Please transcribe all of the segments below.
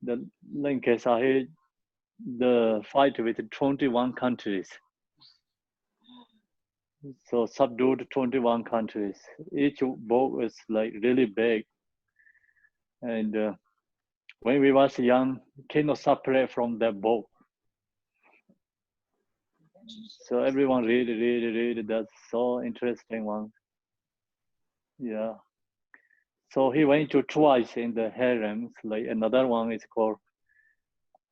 the Lankesa, the fight with 21 countries. So subdued 21 countries. Each boat is like really big. And when we was young, cannot separate from that boat. So everyone read. That's so interesting one. Yeah. So he went to twice in the harems. Like another one is called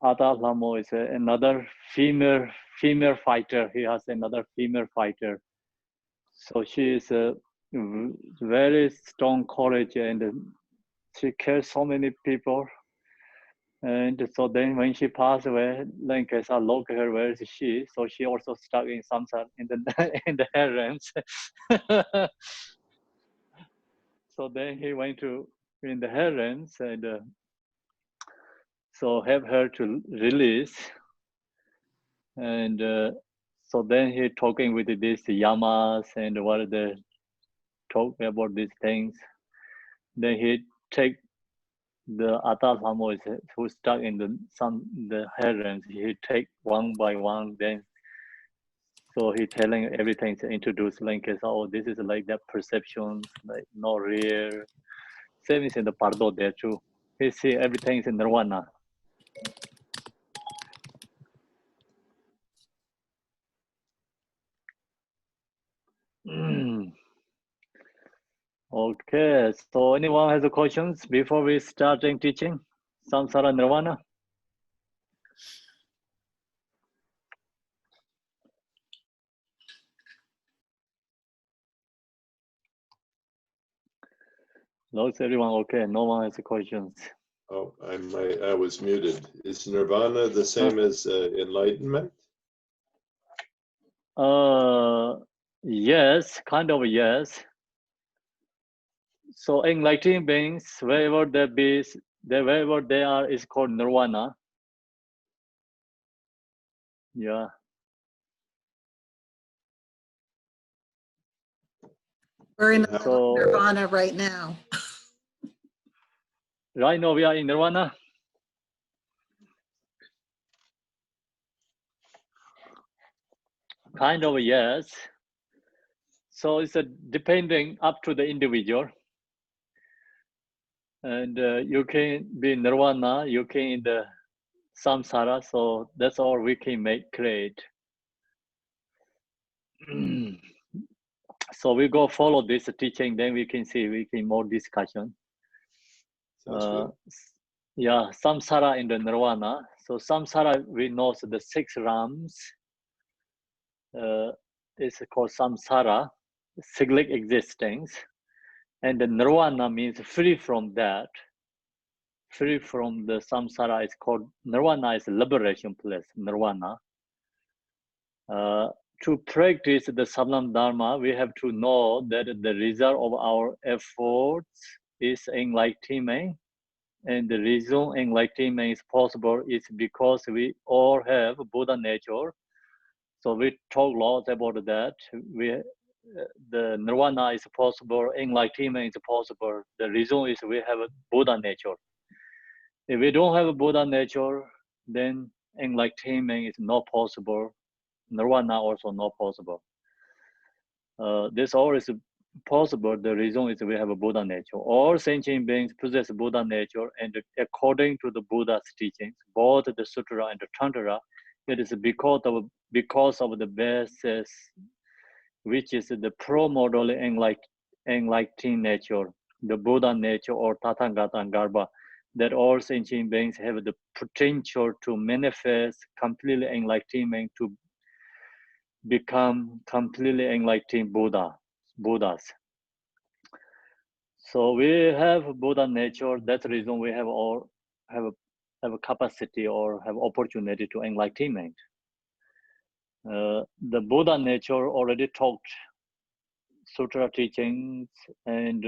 Ada Lamo is another female fighter. He has another female fighter. So she is a very strong courage and she cares so many people. And so then when she passed away, Lankesa looked her where is she? So she also stuck in Samsara in the in the harems. So then he went to in the harems and so have her to release. And so then he talking with these yamas and what they talk about these things. Then he take the Atal Hamo who stuck in the harems. He take one by one. Then so he telling everything to introduce Lankes. Oh, this is like that perception, like not real. Same is in the Pardo there too. He see everything is in Nirvana. Okay, so anyone has questions before we starting teaching Samsara Nirvana? Looks everyone okay. No one has questions. Oh, I was muted. Is Nirvana the same as enlightenment? Yes, kind of yes. So enlightened beings, wherever they be, wherever they are, is called Nirvana. Yeah. We're in Nirvana right now. Right now we are in Nirvana. Kind of yes. So it's depending up to the individual. And you can be Nirvana, you can in the Samsara, so that's all we can create. So we go follow this teaching, then we can see, we can more discussion. Yeah, Samsara in the Nirvana. So Samsara, we know the 6 realms. It's called Samsara, cyclic existence. And the Nirvana means free from that. Free from the Samsara is called, Nirvana is a liberation place, Nirvana. To practice the Salam Dharma, we have to know that the result of our efforts is enlightenment. And the reason enlightenment is possible is because we all have Buddha nature. So we talk a lot about that. The Nirvana is possible, enlightenment is possible. The reason is we have a Buddha nature. If we don't have a Buddha nature, then enlightenment is not possible. Nirvana also not possible. This all is possible. The reason is we have a Buddha nature. All sentient beings possess Buddha nature, and according to the Buddha's teachings, both the Sutra and the Tantra, it is because of the basis, which is the pro-modal enlightened nature, the Buddha nature or Tathagata and Garbha, that all sentient beings have the potential to manifest completely enlightenment, to become completely enlightened Buddhas. So we have Buddha nature. That's the reason we have all have a capacity or have opportunity to enlightenment. The Buddha nature already talked Sutra teachings and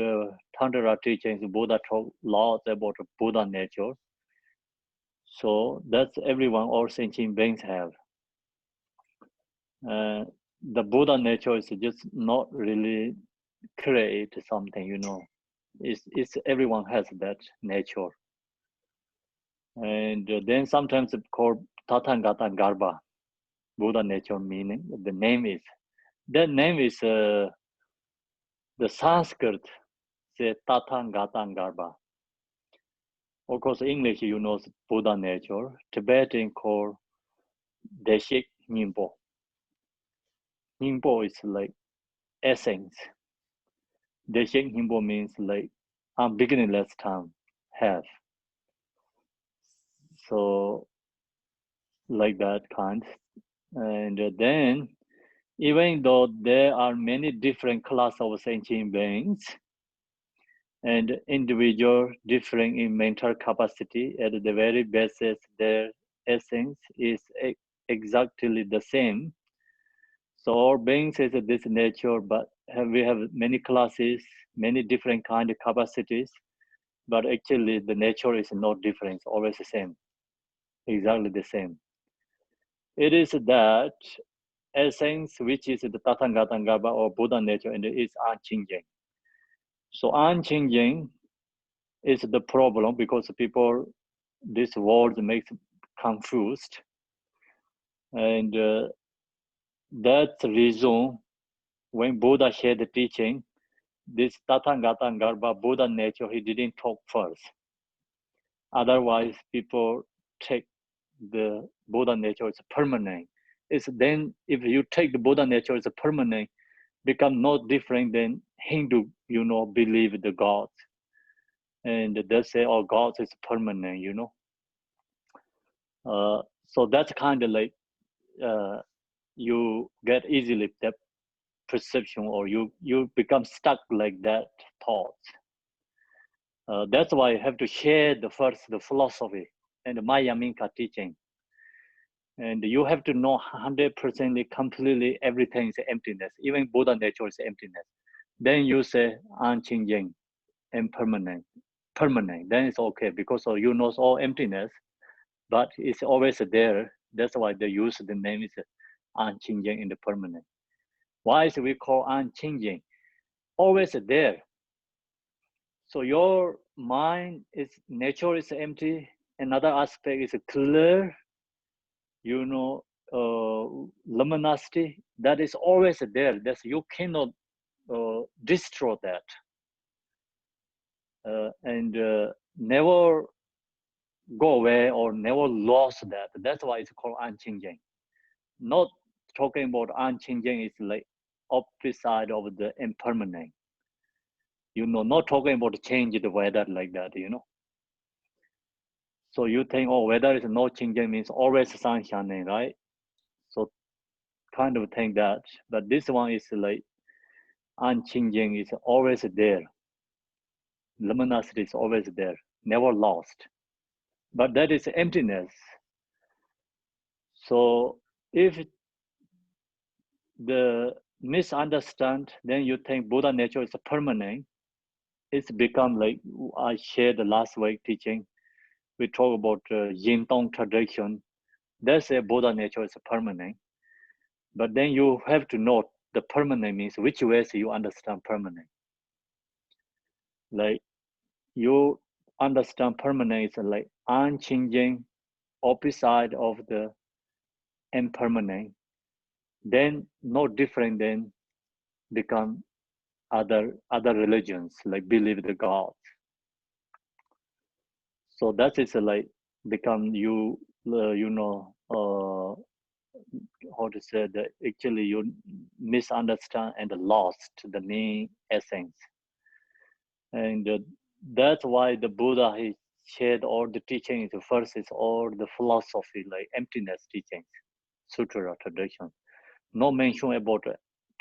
Tantra teachings. Buddha talked lots about Buddha nature. So that's everyone, all sentient beings have. The Buddha nature is just not really create something, you know. It's everyone has that nature. And then sometimes it's called Tathagata Garbha, Buddha nature meaning. The name is, that name is the Sanskrit, say Tathagata Garbha. Of course, English, you know, Buddha nature. Tibetan called Deshik Nyingpo. Nyingpo is like essence. Deshik Nyingpo means like beginningless time, have. So, like that kind. And then, even though there are many different classes of sentient beings, and individual differing in mental capacity, at the very basis, their essence is exactly the same. So all beings is this nature, but we have many classes, many different kind of capacities, but actually the nature is not different, it's always the same, exactly the same. It is that essence which is the Tathagata Garbha or Buddha nature, and it is unchanging. So unchanging is the problem because people, this world makes confused, and that's the reason when Buddha shared the teaching, this Tathagata Garbha Buddha nature, he didn't talk first. Otherwise, people take the Buddha nature as permanent. It's then if you take the Buddha nature as a permanent, become no different than Hindu, you know, believe the gods. And they say, oh, God is permanent, you know. So that's kind of like you get easily that perception, or you become stuck like that thought. That's why I have to share the philosophy and the Maya Minka teaching. And you have to know 100% completely everything is emptiness. Even Buddha nature is emptiness. Then you say unchanging and permanent. Then it's okay because you know all emptiness, but it's always there. That's why they use the name is unchanging and permanent. Why is we call unchanging? Always there. So your mind is nature is empty. Another aspect is clear. You know, luminosity that is always there. That's you cannot destroy that, and never go away or never lost that. That's why it's called unchanging. Not talking about unchanging is like opposite of the impermanent. You know, not talking about change the weather like that, you know. So you think, oh, weather is not changing means always sun shining, right? So kind of think that, but this one is like unchanging, is always there. Luminosity is always there, never lost. But that is emptiness. So if the misunderstand, then you think Buddha nature is permanent. It's become like I shared the last week teaching. We talk about Yin Tong tradition. That's a Buddha nature is permanent. But then you have to know the permanent means which ways you understand permanent. Like you understand permanent is like unchanging, opposite of the impermanent. Then no different than become other religions, like believe the gods. So that is like become you know how to say that actually you misunderstand and lost the main essence. And that's why the Buddha, he shared all the teachings. First is all the philosophy, like emptiness teachings, sutra tradition. No mention about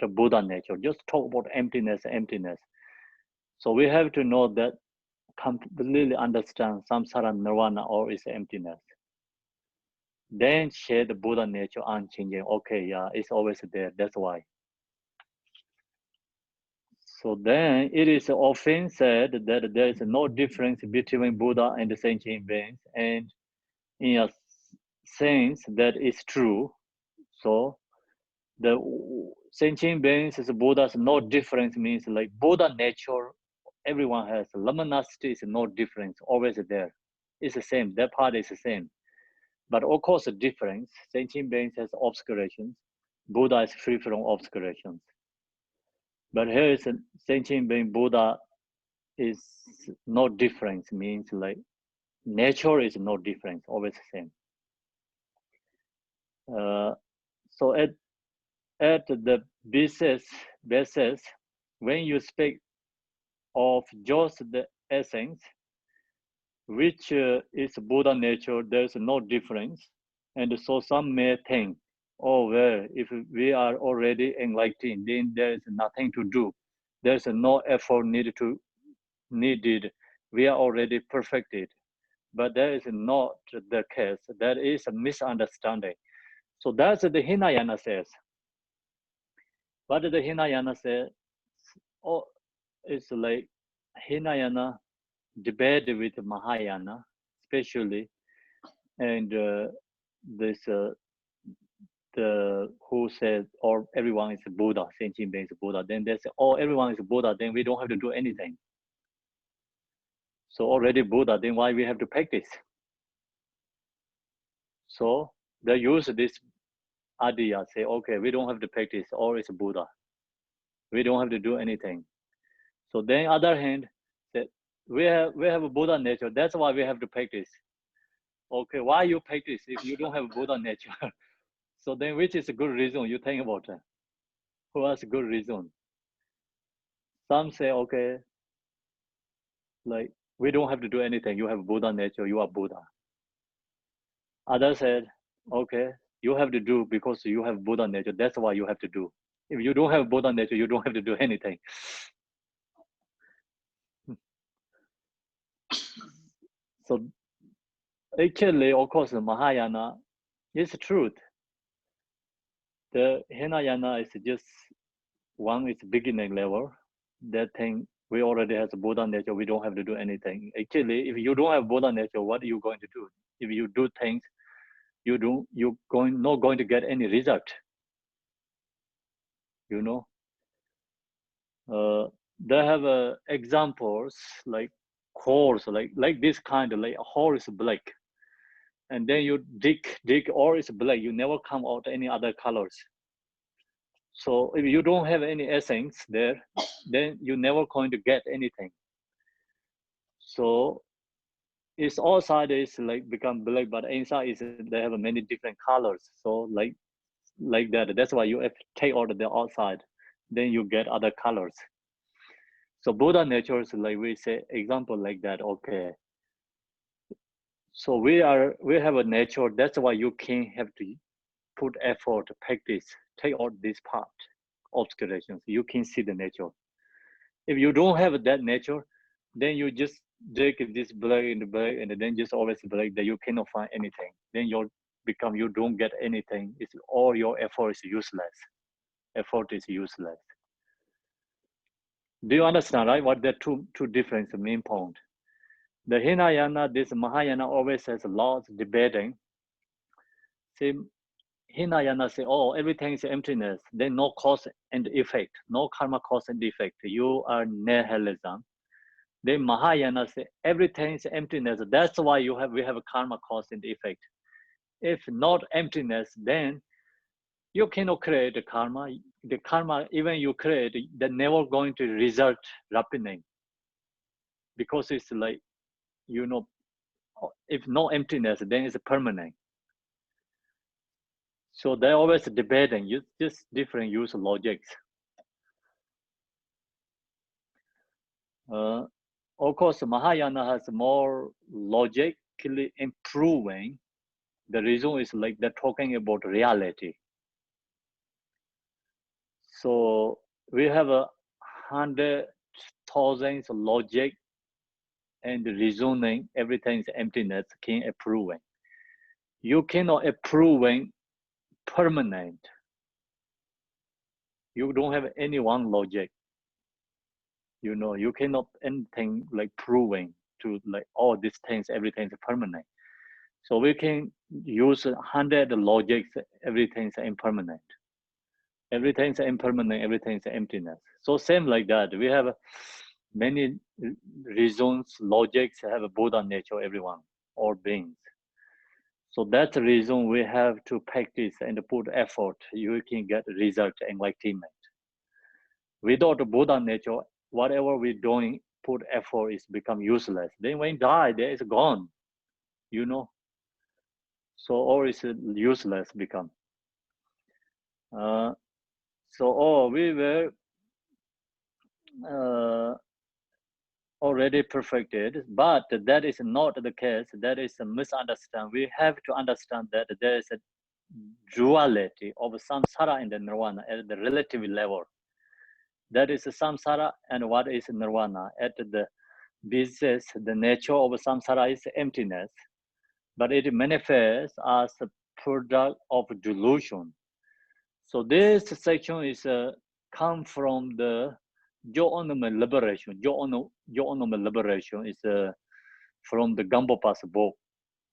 the Buddha nature, just talk about emptiness. So we have to know that, completely understand Samsara Nirvana or is emptiness. Then share the Buddha nature unchanging. Okay, yeah, it's always there. That's why. So then it is often said that there is no difference between Buddha and the sentient beings, and in a sense that is true. So the sentient beings is Buddha's no difference means like Buddha nature, everyone has. Luminosity is no difference, always there. is the same. That part is the same. But of course, the difference, sentient beings has obscurations. Buddha is free from obscurations. But here is a sentient being, Buddha is no difference, means like nature is no difference, always the same. So at the basis, when you speak of just the essence, which is Buddha nature, there's no difference. And so some may think, oh, well, if we are already enlightened, then there's nothing to do. There's no effort needed. We are already perfected. But that is not the case. That is a misunderstanding. So that's the Hinayana says. What the Hinayana says, oh, it's like Hinayana debate with Mahayana, especially, and this the who says, or everyone is Buddha, sentient being is Buddha. Then they say, oh, everyone is Buddha. Then we don't have to do anything. So already Buddha. Then why we have to practice? So they use this idea. Say, okay, we don't have to practice. Or it's Buddha. We don't have to do anything. So then, other hand, that we have a Buddha nature. That's why we have to practice. Okay, why you practice if you don't have Buddha nature? So then, which is a good reason? You think about it. Who has a good reason? Some say, okay, like we don't have to do anything. You have Buddha nature. You are Buddha. Others said, okay, you have to do because you have Buddha nature. That's why you have to do. If you don't have Buddha nature, you don't have to do anything. So actually, of course, Mahayana is the truth. The Hinayana is just one is beginning level. That thing we already have the Buddha nature. We don't have to do anything. Actually, if you don't have Buddha nature, what are you going to do? If you do things, you're not going to get any result. You know, they have examples like holes, like this kind of like a hole is black, and then you dig, or it's black. You never come out any other colors. So if you don't have any essence there, then you're never going to get anything. So it's outside is like become black, but inside is they have many different colors. So like that. That's why you have to take out the outside, then you get other colors. So Buddha nature is like we say example like that. Okay. So we have a nature. That's why you can have to put effort, practice, take out this part, obscurations. You can see the nature. If you don't have that nature, then you just dig this black in the black, and then just always black. That you cannot find anything. Then you don't get anything. It's all your effort is useless. Effort is useless. Do you understand, right? What the two difference main point? The Hinayana, this Mahayana always has lots debating. See, Hinayana say, oh, everything is emptiness. Then no cause and effect, no karma cause and effect. You are nihilism. Then Mahayana say, everything is emptiness. That's why we have a karma cause and effect. If not emptiness, then you cannot create the karma. The karma, even you create, they're never going to result happening. Because it's like, if no emptiness, then it's permanent. So they're always debating, just different use of logics. Of course, Mahayana has more logically improving. The reason is like they're talking about reality. So we have 100,000 logic and reasoning, everything is emptiness, can approving. You cannot approving permanent. You don't have any one logic. You cannot anything like proving to like all these things, everything is permanent. So we can use 100 logics, everything is impermanent. Everything is impermanent, everything is emptiness. So same like that. We have many reasons, logics have a Buddha nature, everyone. all beings. So that's the reason we have to practice and put effort. You can get result enlightenment. Without the Buddha nature, whatever we're doing, put effort is become useless. Then when die, there is gone, you know. So all is useless become. We were already perfected, but that is not the case. That is a misunderstanding. We have to understand that there is a duality of samsara and the nirvana at the relative level. That is samsara and what is nirvana. At the basis, the nature of samsara is emptiness, but it manifests as a product of delusion. So this section is come from the Joonam liberation. Joonam liberation is from the Gambopa's book.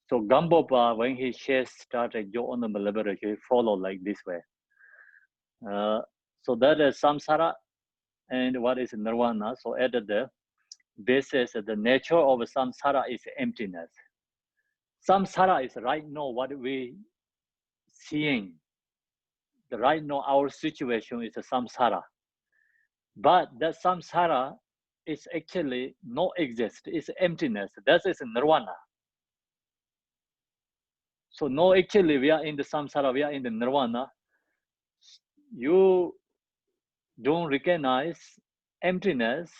So Gambopa, when he started Joonam liberation, he followed like this way. So that is samsara and what is nirvana. So at the basis, the nature of samsara is emptiness. Samsara is right now what we seeing. The right now our situation is a samsara. But that samsara is actually no exist, it's emptiness. That is nirvana. So no, actually we are in the samsara, we are in the nirvana. You don't recognize emptiness,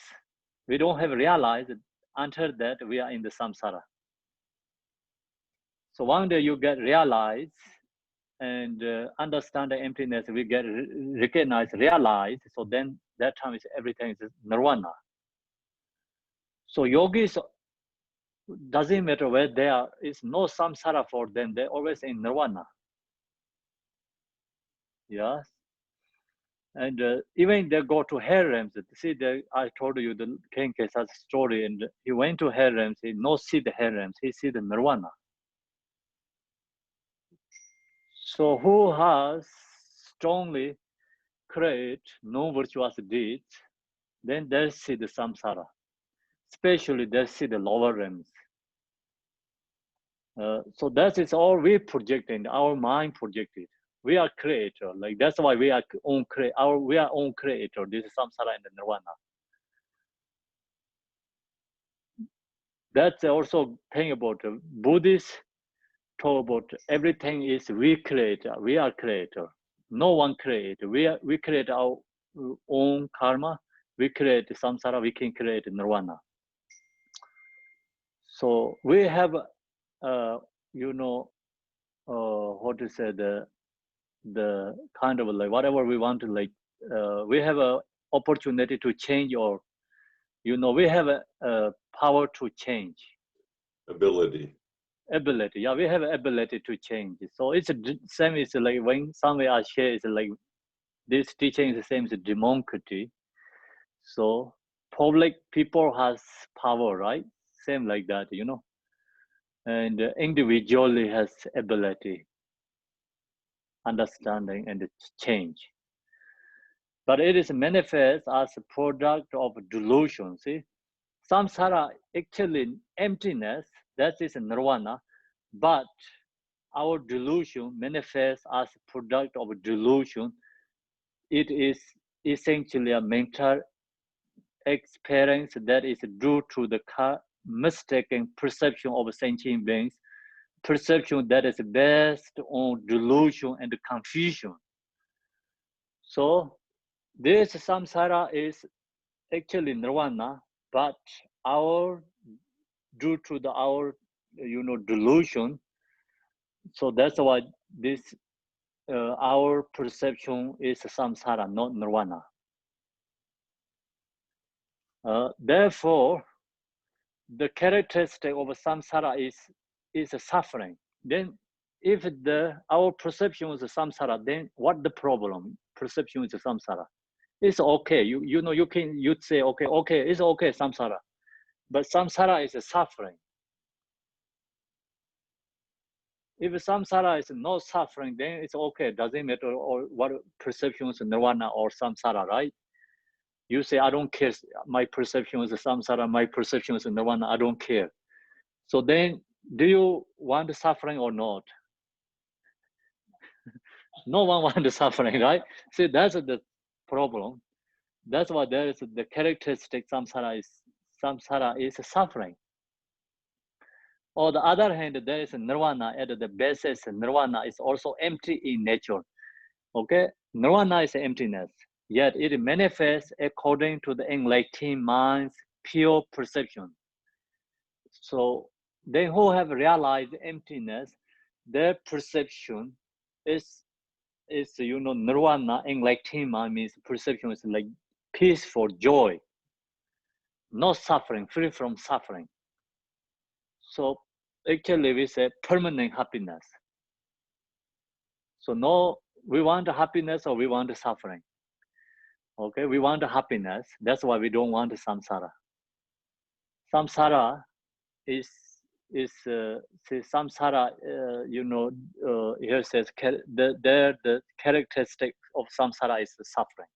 we don't have realized until that we are in the samsara. So one day you get realized and understand the emptiness, we get recognized, realized, so then that time is everything is nirvana. So yogis, doesn't matter where they are, it's no samsara for them, they're always in nirvana. Yes. And even they go to hell realms. See, I told you the Khenpo's story, and he went to hell realms, he no see the hell realms, he see the nirvana. So who has strongly create no virtuous deeds, then they see the samsara. Especially they see the lower realms. So that is all we projecting, our mind projected. We are creator, like that's why we are own we are own creator. This is samsara and the nirvana. That's also thing about Buddhists talk about everything is we creator, we are creator. No one create. We create our own karma. We create samsara. We can create nirvana. So we have, you know, what to say, the kind of like whatever we want to like. We have a opportunity to change, or you know, we have a power to change. Ability. Yeah, we have ability to change. So it's the same. It's like when somewhere I share, it's like this teaching is the same as democracy. So public people has power, right? Same like that, you know. And individually has ability, understanding, and change. But it is manifest as a product of delusion. See, samsara actually emptiness. That is nirvana, but our delusion manifests as a product of delusion. It is essentially a mental experience that is due to the mistaken perception of sentient beings, perception that is based on delusion and confusion. So this samsara is actually nirvana, but due to our delusion, so that's why this our perception is samsara, not nirvana. Therefore, the characteristic of samsara is a suffering. Then, if our perception is a samsara, then what the problem? Perception is a samsara. It's okay. You'd say okay, it's okay samsara, but samsara is a suffering. If samsara is no suffering, then it's okay. Doesn't matter or what perception is nirvana or samsara, right? You say, I don't care. My perception is samsara. My perception is nirvana. I don't care. So then do you want suffering or not? No one wants suffering, right? See, that's the problem. That's why there is the characteristic samsara is suffering. On the other hand, there is nirvana at the basis. Nirvana is also empty in nature. Okay, nirvana is emptiness, yet it manifests according to the enlightened mind's pure perception. So they who have realized emptiness, their perception is nirvana. Enlightened mind means perception is like peaceful joy, no suffering, free from suffering. So actually we say permanent happiness. So no, we want happiness or we want suffering. Okay, we want happiness. That's why we don't want samsara. Samsara is samsara. Here says the characteristic of samsara is the suffering.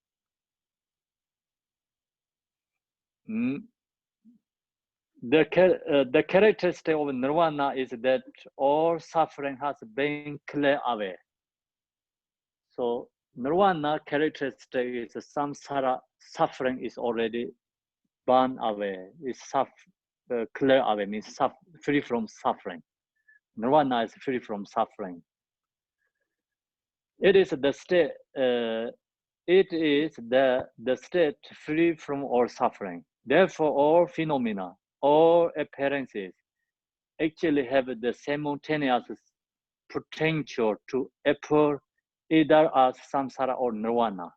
The characteristic of nirvana is that all suffering has been cleared away. So nirvana characteristic is samsara, suffering is already burned away. It's clear away, means free from suffering. Nirvana is free from suffering. It is the state. It is the state free from all suffering. Therefore, all phenomena, all appearances, actually have the simultaneous potential to appear either as samsara or nirvana.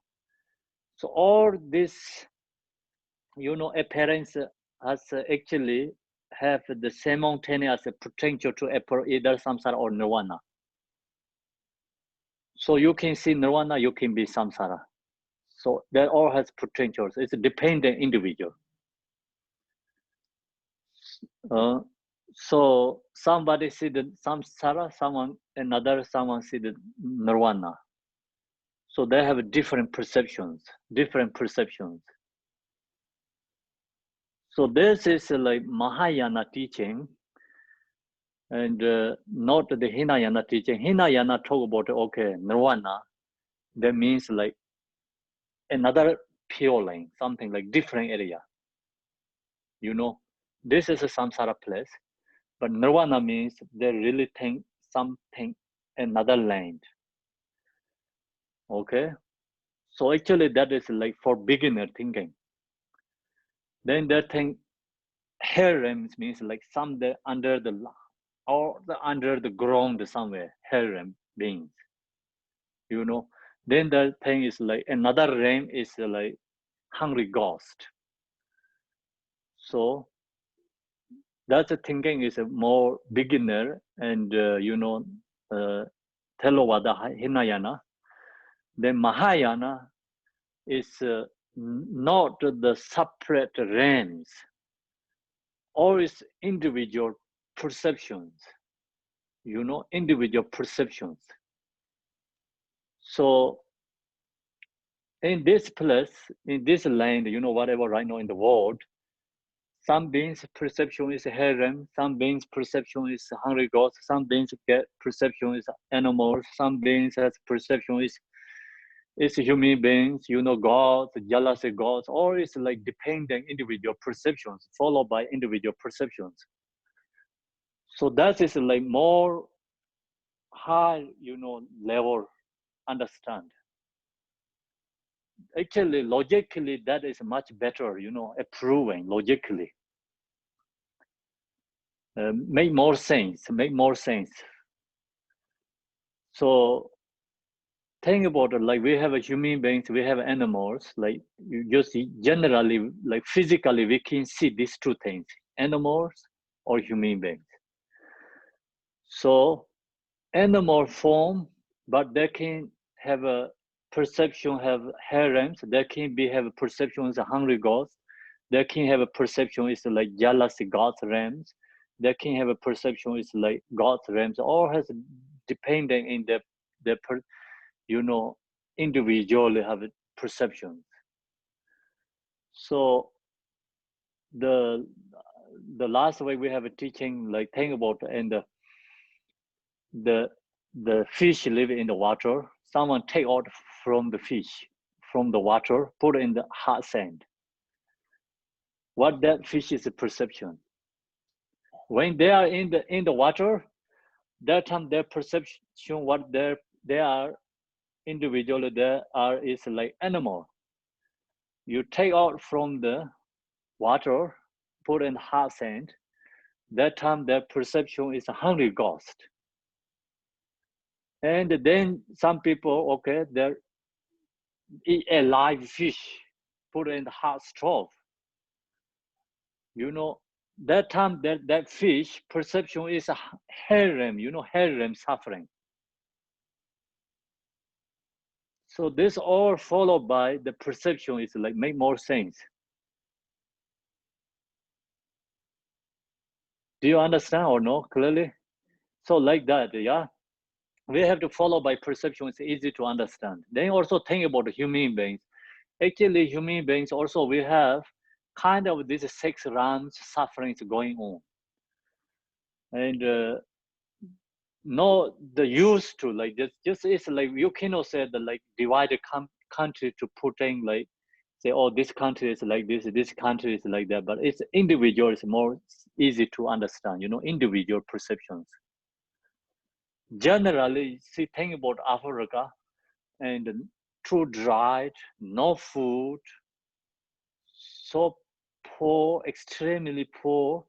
So all this, appearance has actually have the simultaneous potential to appear either samsara or nirvana. So you can see nirvana, you can be samsara. So that all has potentials. It's a dependent individual. So somebody see the samsara, someone see the nirvana. So they have different perceptions. So this is like Mahayana teaching, and not the Hinayana teaching. Hinayana talk about nirvana. That means like another pure line, something like different area. This is a samsara place, but nirvana means they really think something another land. Okay, so actually that is like for beginner thinking. Then they think harem means like somewhere under the under the ground somewhere, harem beings. Then the thing is like another realm is like hungry ghost. So that's the thinking is a more beginner, and Theravada Hinayana. Then Mahayana is not the separate realms, or is individual perceptions. Individual perceptions. So in this place, in this land, whatever right now in the world, some beings' perception is harem, some beings' perception is hungry ghosts, some beings' perception is animals, some beings' perception is human beings, gods, jealousy gods, or it's like dependent individual perceptions followed by individual perceptions. So that is like more high, level understand. Actually, logically, that is much better, approving logically. Make more sense. So think about it, like we have human beings, we have animals, like you just generally, like physically, we can see these two things, animals or human beings. So animal form, but they can have a perception, have harems, they can have a perception as a hungry gods, they can have a perception is like jealousy gods realms, they can have a perception is like gods realms, all has depending in the individually have perceptions. So the the last week we have a teaching like think about and the fish live in the water. Someone take out from the fish from the water, put in the hot sand. What that fish is a perception. When they are in the water, that time their perception, what they are individually there are is like animal. You take out from the water, put in hot sand, that time their perception is a hungry ghost. And then some people, okay, they eat a live fish, put in the hot stove. You know, that time that fish perception is a harem, you know, harem suffering. So this all followed by the perception is like make more sense. Do you understand or no clearly? So like that, yeah. We have to follow by perception. It's easy to understand. Then also think about the human beings. Actually, human beings also we have kind of this 6 rounds sufferings going on. And no, the used to like just it's like you cannot say the like divide the country to putting like say, oh, this country is like this country is like that, but it's individual is more easy to understand, you know, individual perceptions. Generally, see, think about Africa and too dried, no food, so poor, extremely poor.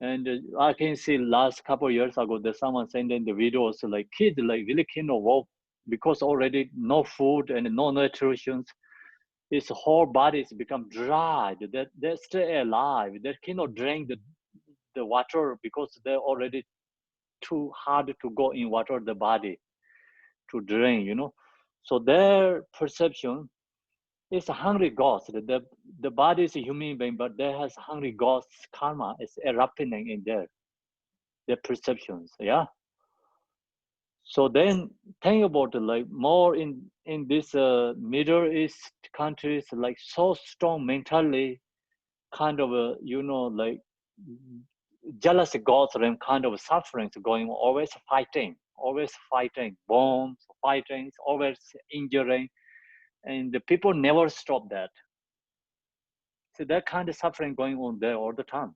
And I can see last couple of years ago, there's someone sending the videos like kids like really cannot walk because already no food and no nutrition. His whole body is become dried. They're still alive. They cannot drink the water because they're already too hard to go in water the body to drain, you know. So their perception is a hungry ghost. The body is a human being, but there has hungry ghost karma is erupting in there. Their perceptions, yeah. So then think about like more in this Middle East countries like so strong mentally, kind of you know like jealous gods and kind of sufferings going, always fighting, bombs, fighting, always injuring, and the people never stop that. So that kind of suffering going on there all the time.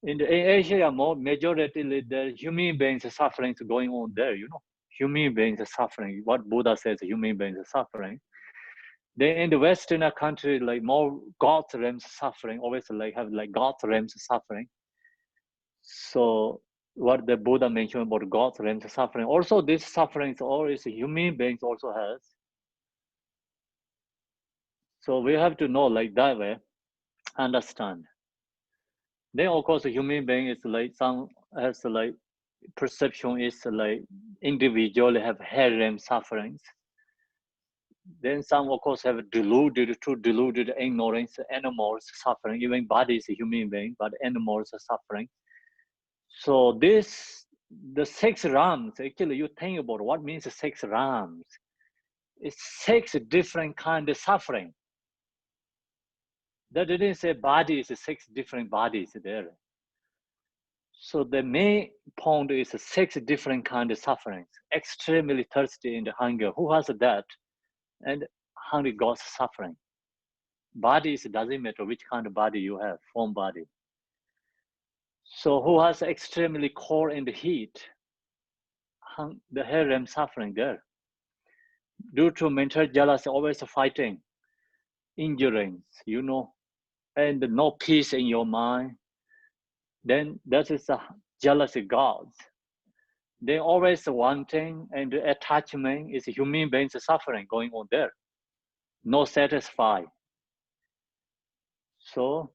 In Asia, more majority the human beings suffering going on there, you know. Human beings suffering. What Buddha says, human beings suffering. Then in the Western country, like more God's realms suffering, always like have like God's realms suffering. So what the Buddha mentioned about God's realms suffering, also this suffering is always human beings also has. So we have to know like that way, understand. Then of course a human being is like some has like perception is like individually have harem sufferings. Then some of course have deluded ignorance, animals suffering, even body is a human being, but animals are suffering. So this, the 6 realms, actually you think about what means 6 realms. It's 6 different kind of suffering. That didn't say body is 6 different bodies there. So the main point is 6 different kind of sufferings. Extremely thirsty and hunger. Who has that? And hungry ghost suffering. Bodies doesn't matter which kind of body you have, form body. So who has extremely cold and heat? The harem suffering there. Due to mental jealousy, always fighting, injuries, you know, and no peace in your mind. Then that is a jealousy gods. They always wanting and attachment is human beings suffering going on there. No satisfied. So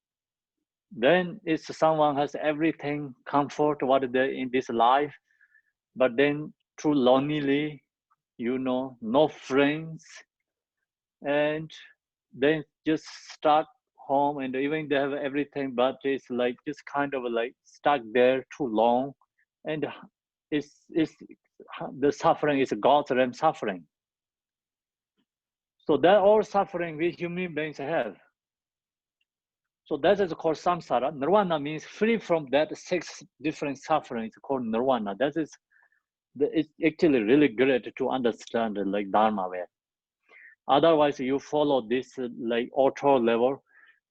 then it's someone has everything, comfort, what they in this life, but then too lonely, you know, no friends, and then just stuck home, and even they have everything, but it's like just kind of like stuck there too long, and it's the suffering is God's realm suffering. So that all suffering we human beings have. So that is called samsara. Nirvana means free from that 6 different sufferings called nirvana. That is, it's actually really great to understand like Dharma way. Otherwise, you follow this like auto level.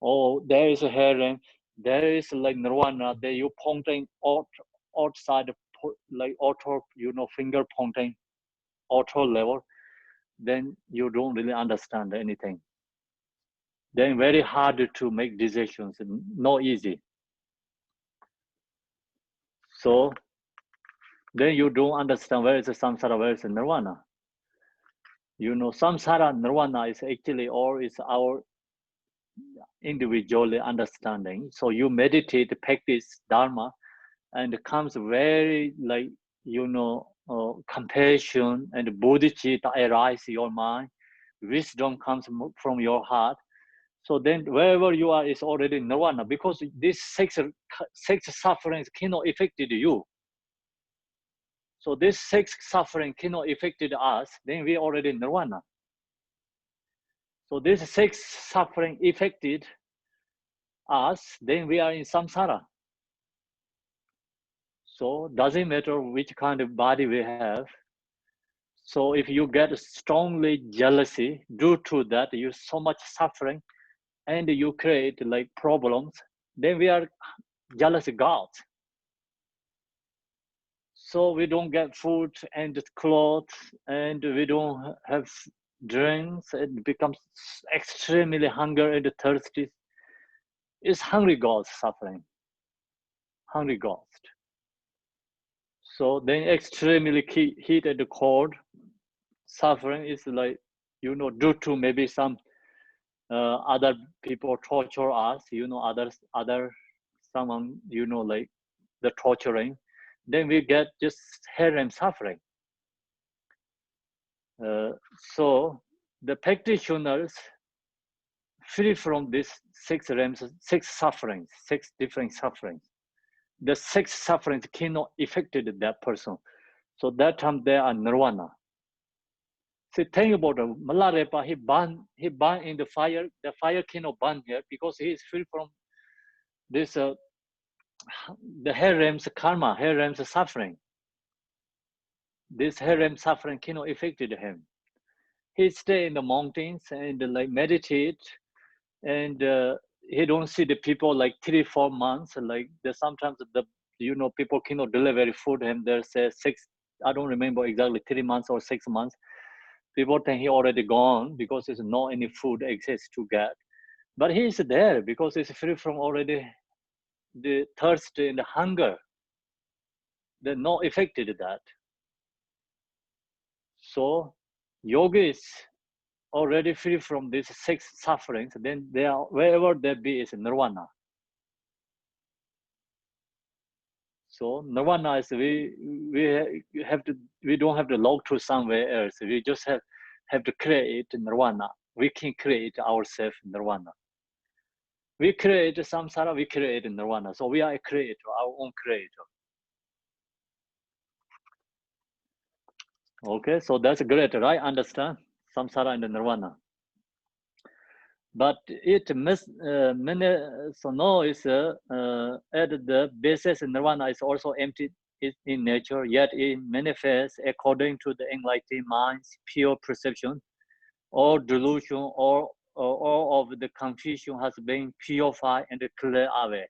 Oh, there is a harem, there is like nirvana. There you pointing outside, like auto, finger pointing, auto level. Then you don't really understand anything. Then very hard to make decisions. Not easy. So then you don't understand where is the samsara, where is the nirvana. Samsara nirvana is actually all is our individually understanding. So you meditate, practice dharma, and it comes very like compassion and bodhicitta arise in your mind. Wisdom comes from your heart. So then wherever you are is already nirvana, because these six sufferings cannot affect you. So this 6 suffering cannot affect us, then we already nirvana. So this 6 suffering affected us, then we are in samsara. So doesn't matter which kind of body we have. So if you get strongly jealousy, due to that you so much suffering and you create like problems, then we are jealous gods. So we don't get food and clothes, and we don't have drinks. It becomes extremely hunger and thirsty. It's hungry ghost suffering. Hungry ghost. So then extremely heat and cold suffering is like, due to maybe some other people torture us, someone, like the torturing, then we get just harem suffering. So the practitioners free from these 6 realms, 6 sufferings, 6 different sufferings. The 6 sufferings cannot affect that person. So that time they are nirvana. See, think about Malarepa, he burned in the fire. The fire cannot burn here because he is free from this, the harem's karma, harem's suffering. This harem suffering cannot affect him. He stay in the mountains and like meditate, and he don't see the people like 3-4 months. Like sometimes the people cannot deliver food him. There's 6, I don't remember exactly, 3 months or 6 months. People think he already gone because there's no any food exists to get. But he is there because he's free from already the thirst and the hunger. They're not affected that. So yogis already free from these 6 sufferings, then they are, wherever they be, is nirvana. So nirvana is we don't have to log to somewhere else. We just have to create nirvana. We can create ourselves nirvana. We create samsara, we create nirvana. So we are a creator, our own creator. Okay, so that's great, right? Understand samsara and nirvana. But it so now is at the basis nirvana is also empty in nature, yet it manifests according to the enlightened mind's pure perception. All delusion or all of the confusion has been purified and cleared away.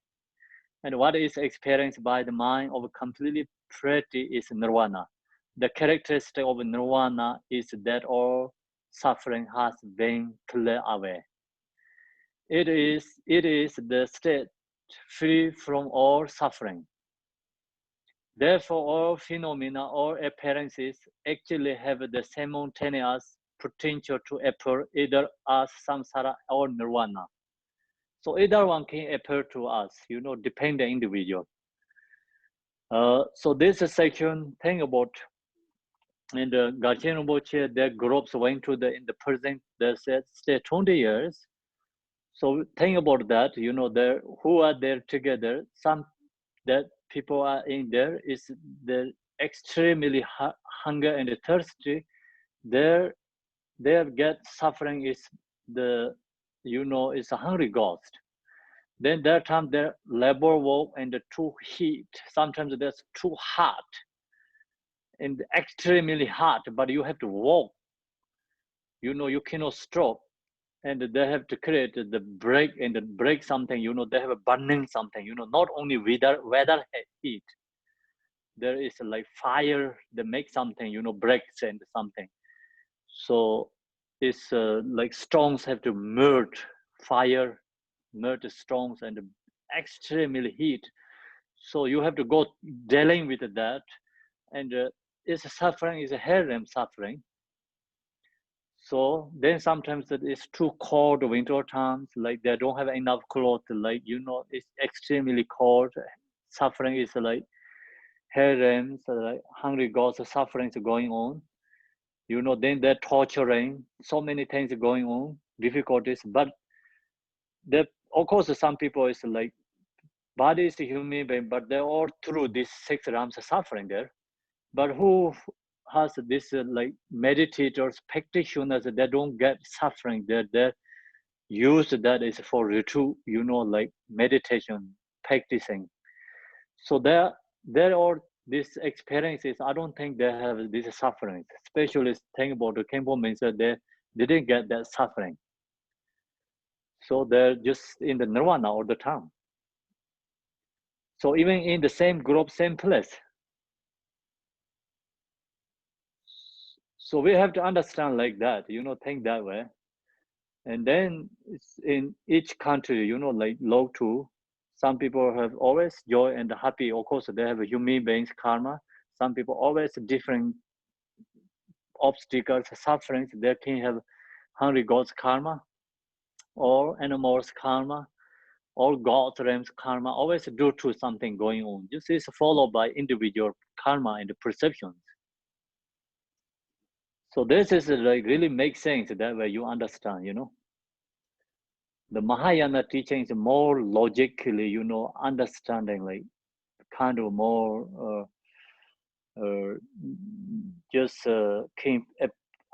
And what is experienced by the mind of completely purity is nirvana. The characteristic of nirvana is that all suffering has been cleared away. It is the state free from all suffering. Therefore, all phenomena, all appearances actually have the simultaneous potential to appear either as samsara or nirvana. So either one can appear to us, depend on the individual. So this section, think about, and Garchen Rinpoche, their groups went to in the present, they said, stay 20 years. So think about that, there who are there together, some that people are in there is the extremely hunger and thirsty. Their get suffering is the, is a hungry ghost. Then that time their labor work and the too heat. Sometimes that's too hot and extremely hot, but you have to walk. You know, you cannot stop. And they have to create the break and break something, you know, they have a burning something, you know, not only weather heat. There is like fire, they make something, you know, breaks and something. So it's like stones have to melt fire, melt stones and extremely heat. So you have to go dealing with that. And it's suffering, is a harem suffering. So then sometimes it's too cold winter times, like they don't have enough clothes, like, you know, it's extremely cold. Suffering is like harems, like hungry gods, suffering is going on. You know, then they're torturing, so many things going on, difficulties. But that, of course, some people is like, body is a human being, but they're all through these 6 realms suffering there. But who has this like meditators, practitioners, they don't get suffering. They use that is for retreat, you know, like meditation, practicing. So there are these experiences. I don't think they have this suffering. Especially think about the Khenpo means that they didn't get that suffering. So they're just in the nirvana all the time. So even in the same group, same place. So we have to understand like that, you know, think that way. And then it's in each country, you know, like low to, some people have always joy and happy. Of course, they have a human beings karma. Some people always different obstacles, sufferings. They can have hungry gods karma, or animals karma, or God's realms karma. Always due to something going on. This is followed by individual karma and perceptions. So this is like really makes sense that way you understand, you know. The Mahayana teaching is more logically, you know, understanding, like kind of more just can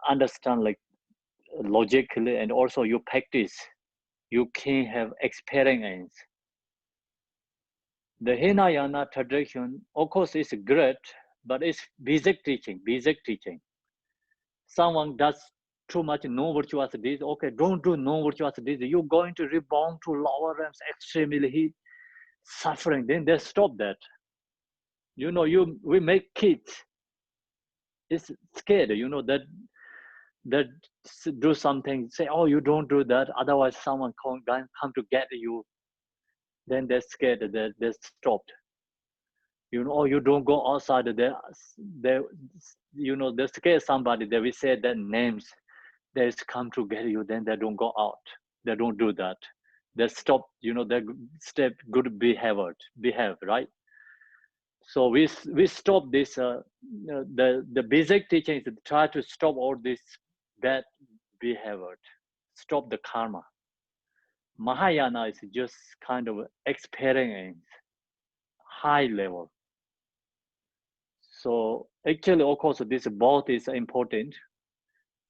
understand like logically, and also you practice, you can have experience. The Hinayana tradition, of course, is great, but it's basic teaching, basic teaching. Someone does too much non-virtuous deeds, okay, don't do non-virtuous deeds, you're going to rebound to lower realms, extremely suffering, then they stop that. You know, we make kids, it's scared, you know, that do something, say, oh, you don't do that, otherwise someone come to get you. Then they're scared, they're stopped. You know, oh, you don't go outside, they you know, they scare somebody, they will say their names, they come to get you, then they don't go out, they don't do that, they stop, you know, they step good behave, right? So we stop this the basic teaching is to try to stop all this bad behavior, stop the karma. Mahayana is just kind of experience, high level. So actually, of course, this both is important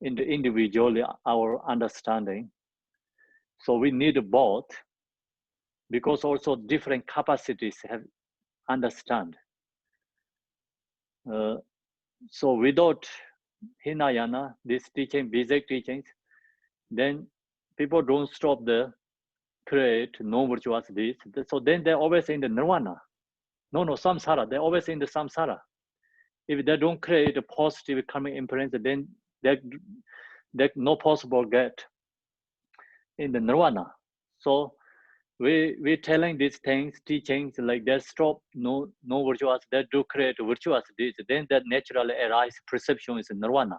in the individually, our understanding. So we need both, because also different capacities have understand. So without Hinayana, this teaching, basic teachings, then people don't stop the create no virtuous deeds. So then they're always in the nirvana. No, samsara. They're always in the samsara. If they don't create a positive karmic imprint, then they no possible get in the nirvana. So we telling these things, teachings, like that stop no virtuous, that do create virtuous deeds, then that naturally arise perception is nirvana.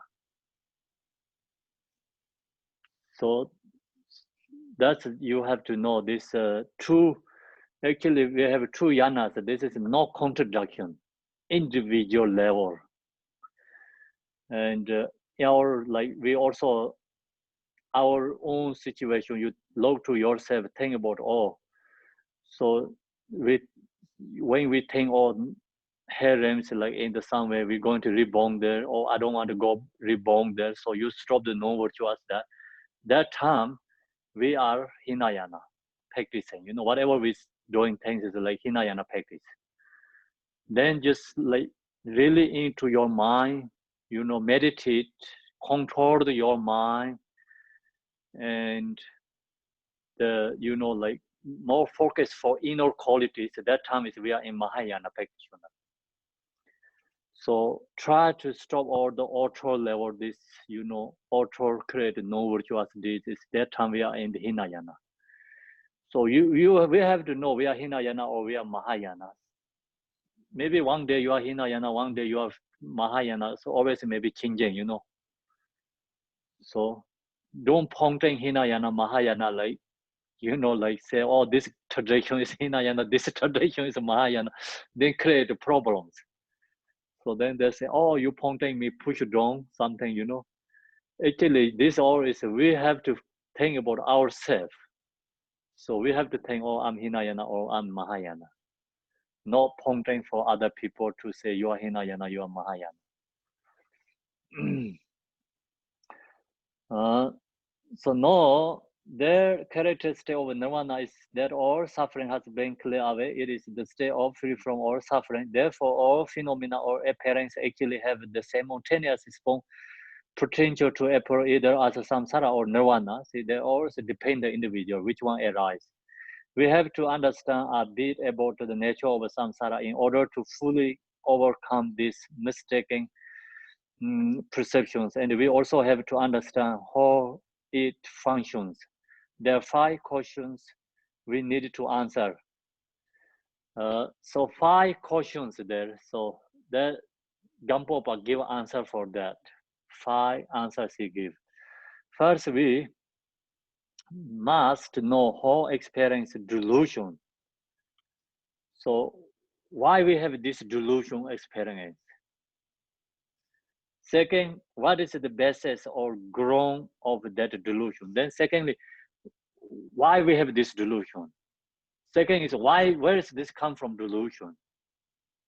So that's, you have to know this two, actually we have two yanas. This is no contradiction, individual level. And our, like, we also, our own situation, you look to yourself, think about, oh, so when we think, oh, harems, like in the somewhere we're going to reborn there, or I don't want to go reborn there, so you stop the non-virtuous. That time we are Hinayana. practicing. Whatever we're doing things is like Hinayana practice. Then just like really into your mind, meditate, control your mind, and the like more focus for inner qualities. At that time is we are in Mahayana practitioner. So try to stop all the auto level, this, auto create no virtuous deeds. That time we are in the Hinayana. So we have to know we are Hinayana or we are Mahayana. Maybe one day you are Hinayana, one day you are Mahayana. So always maybe changing, So don't ponting Hinayana, Mahayana like, like say, oh, this tradition is Hinayana, this tradition is Mahayana. They create problems. So then they say, oh, you pointing me, push down something, Actually, this all is, we have to think about ourselves. So we have to think, oh, I'm Hinayana or I'm Mahayana. Not pointing for other people to say, you are Hinayana, you are Mahayana. So now, their characteristic of Nirvana is that all suffering has been cleared away. It is the state of free from all suffering. Therefore, all phenomena or appearance actually have the simultaneous potential to appear either as a samsara or nirvana. See, they also depend on the individual, which one arises. We have to understand a bit about the nature of samsara in order to fully overcome these mistaken perceptions. And we also have to understand how it functions. There are 5 questions we need to answer. So 5 questions there. So that Gampopa give answer for that. 5 answers he give. First, we must know how experience delusion. So why we have this delusion experience? Second, what is the basis or ground of that delusion? Then secondly, why we have this delusion? Second is where does this come from delusion?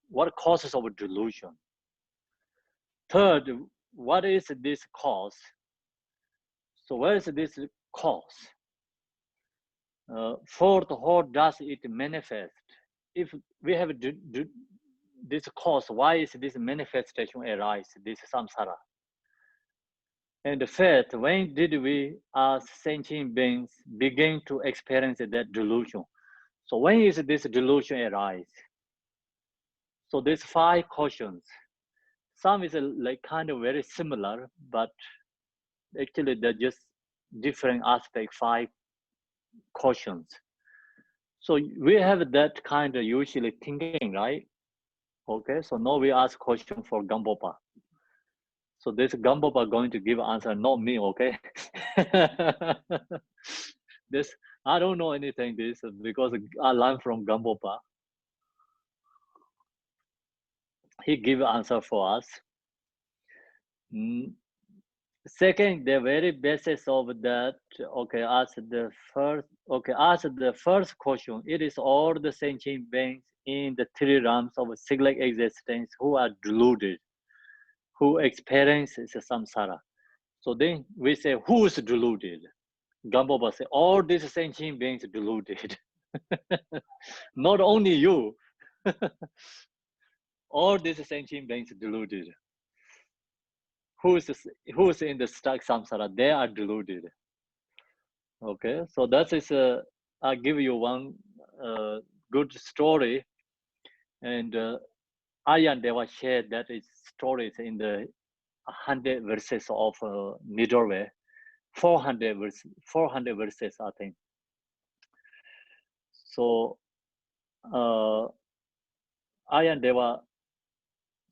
What causes of delusion? Third, what is this cause? So where is this cause? Fourth, how does it manifest? If we have this cause, why is this manifestation arise, this samsara? And fifth, when did we as sentient beings begin to experience that delusion? So when is this delusion arise? So these 5 questions. Some is like kind of very similar, but actually they're just different aspect, 5 questions. So we have that kind of usually thinking, right? Okay, so now we ask question for Gampopa. So this Gampopa going to give answer, not me, okay? This, I don't know anything this because I learned from Gampopa. He give answer for us. Second, the very basis of that, okay, ask the first question. It is all the sentient beings in the 3 realms of cyclic existence who are deluded, who experiences samsara. So then we say, who is deluded? Gampopa say, all these sentient beings deluded. Not only you. All these sentient beings deluded. Who's in the stuck samsara? They are deluded. Okay, so that is I'll give you one good story, and Ayan Deva shared that is stories in the 100 verses of Midorwe, 400 verses, I think. So Ayan Deva,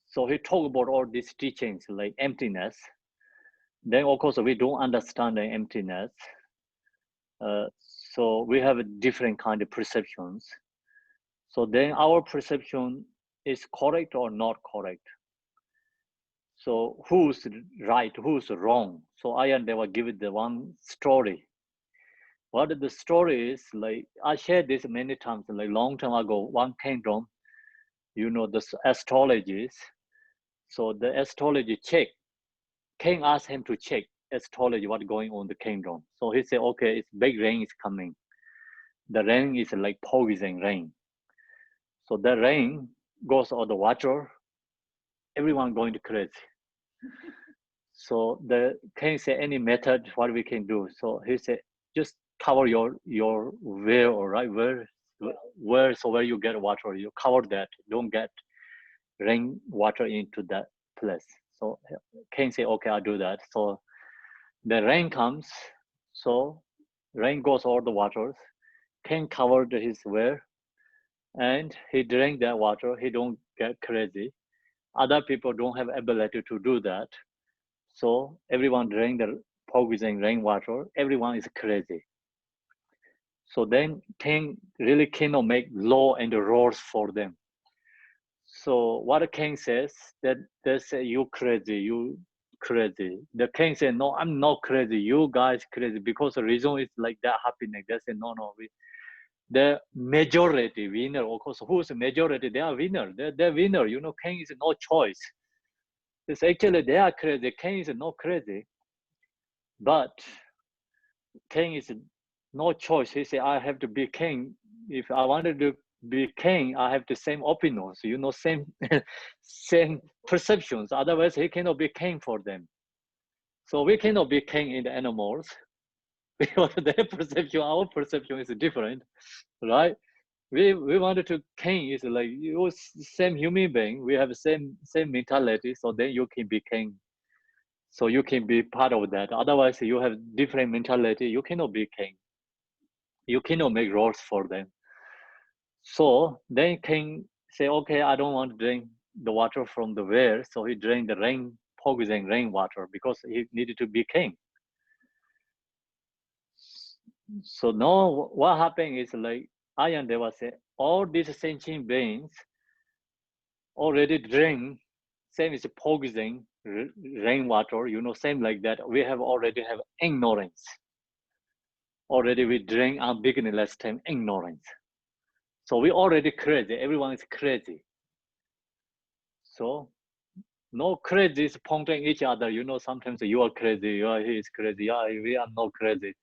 so he talked about all these teachings like emptiness. Then of course we don't understand the emptiness. So we have a different kind of perceptions. So then our perception is correct or not correct. So who's right, who's wrong? So Ayan Deva give it the one story. What the story is, like I shared this many times, like long time ago, one kingdom, the astrologist. So the astrology check, king asked him to check astrology, what's going on in the kingdom. So he said, okay, it's big rain is coming. the rain is like poison rain. So the rain goes on the water, everyone going to crazy. So the King say any method what we can do. So he said just cover your well, all right, where so where you get water, you cover that, don't get rain water into that place. So King say okay, I'll do that. So the rain comes, so rain goes all the waters. King covered his well and he drank that water. He don't get crazy. Other people don't have ability to do that. So everyone drank the poison rainwater. Everyone is crazy. So then King really cannot make law and rules for them. So what the king says that they say you crazy, you crazy. The king said no, I'm not crazy. You guys crazy because the reason is like that happening. They say no, the majority winner. Of course, who's the majority? They are winner. They're winner. You know, king is no choice. It's actually they are crazy. King is not crazy, but king is no choice. He said, I have to be king. If I wanted to be king, I have the same opinions, you know, same same perceptions. Otherwise, he cannot be king for them. So we cannot be king in the animals because their perception, our perception is different, right? We wanted to king is like you same human being. We have the same mentality. So then you can be king. So you can be part of that. Otherwise, you have different mentality. You cannot be king. You cannot make rules for them. So then king say, okay, I don't want to drink the water from the well. So he drank the poison rainwater because he needed to be king. So now what happened is like Ayan Deva said, all these sentient beings already drink, same as poison rainwater, you know, same like that. We have already have ignorance. Already we drink our beginning last time ignorance. So we already crazy. Everyone is crazy. So no crazy is pointing each other. You know, sometimes you are crazy. He is crazy. Yeah, we are not crazy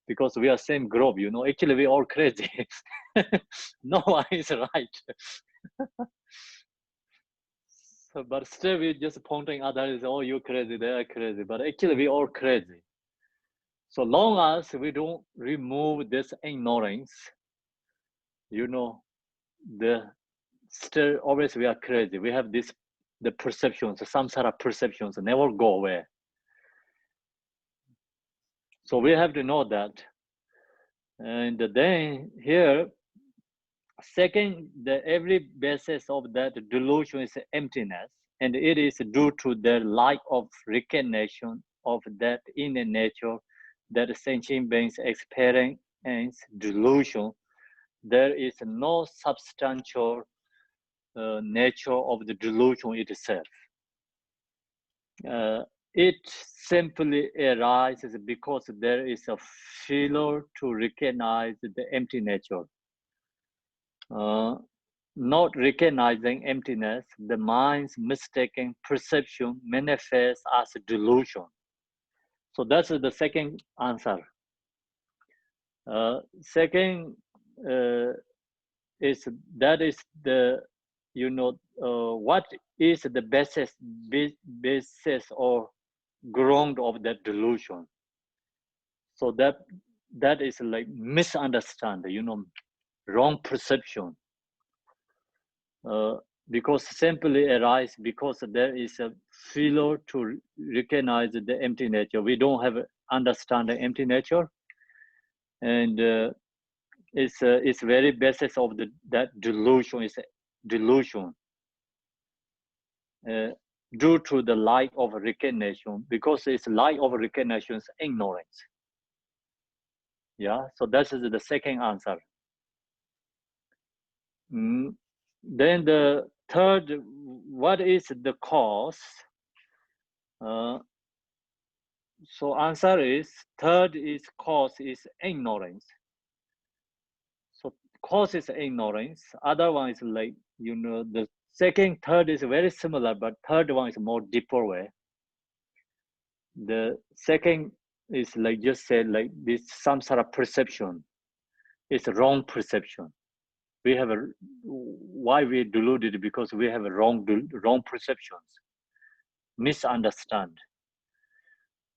because we are same group. You know, actually we all crazy. No one is right. So, but still we just pointing others. Oh, you crazy. They are crazy. But actually we all crazy. So long as we don't remove this ignorance, you know, still always we are crazy. We have the perceptions, the samsara perceptions never go away. So we have to know that. And then here, second, every basis of that delusion is emptiness, and it is due to the lack of recognition of that inner nature that sentient beings experience delusion. There is no substantial nature of the delusion itself. It simply arises because there is a failure to recognize the empty nature. Not recognizing emptiness, the mind's mistaken perception manifests as a delusion. So that's the second answer. Second is the, you know, what is the basis or ground of that delusion? So that is like misunderstanding, you know, wrong perception. Because simply arise because there is a failure to recognize the empty nature. We don't have understand the empty nature, and it's very basis of that delusion is delusion due to the lack of recognition, because it's lack of recognition is ignorance. Yeah, so that is the second answer. Then the third, what is the cause? So answer is third is cause is ignorance. So cause is ignorance. Other one is like, you know, the second, third is very similar, but third one is more deeper way. The second is like just said like this samsara perception. It's a wrong perception. We have why we deluded, because we have a wrong perceptions, misunderstand.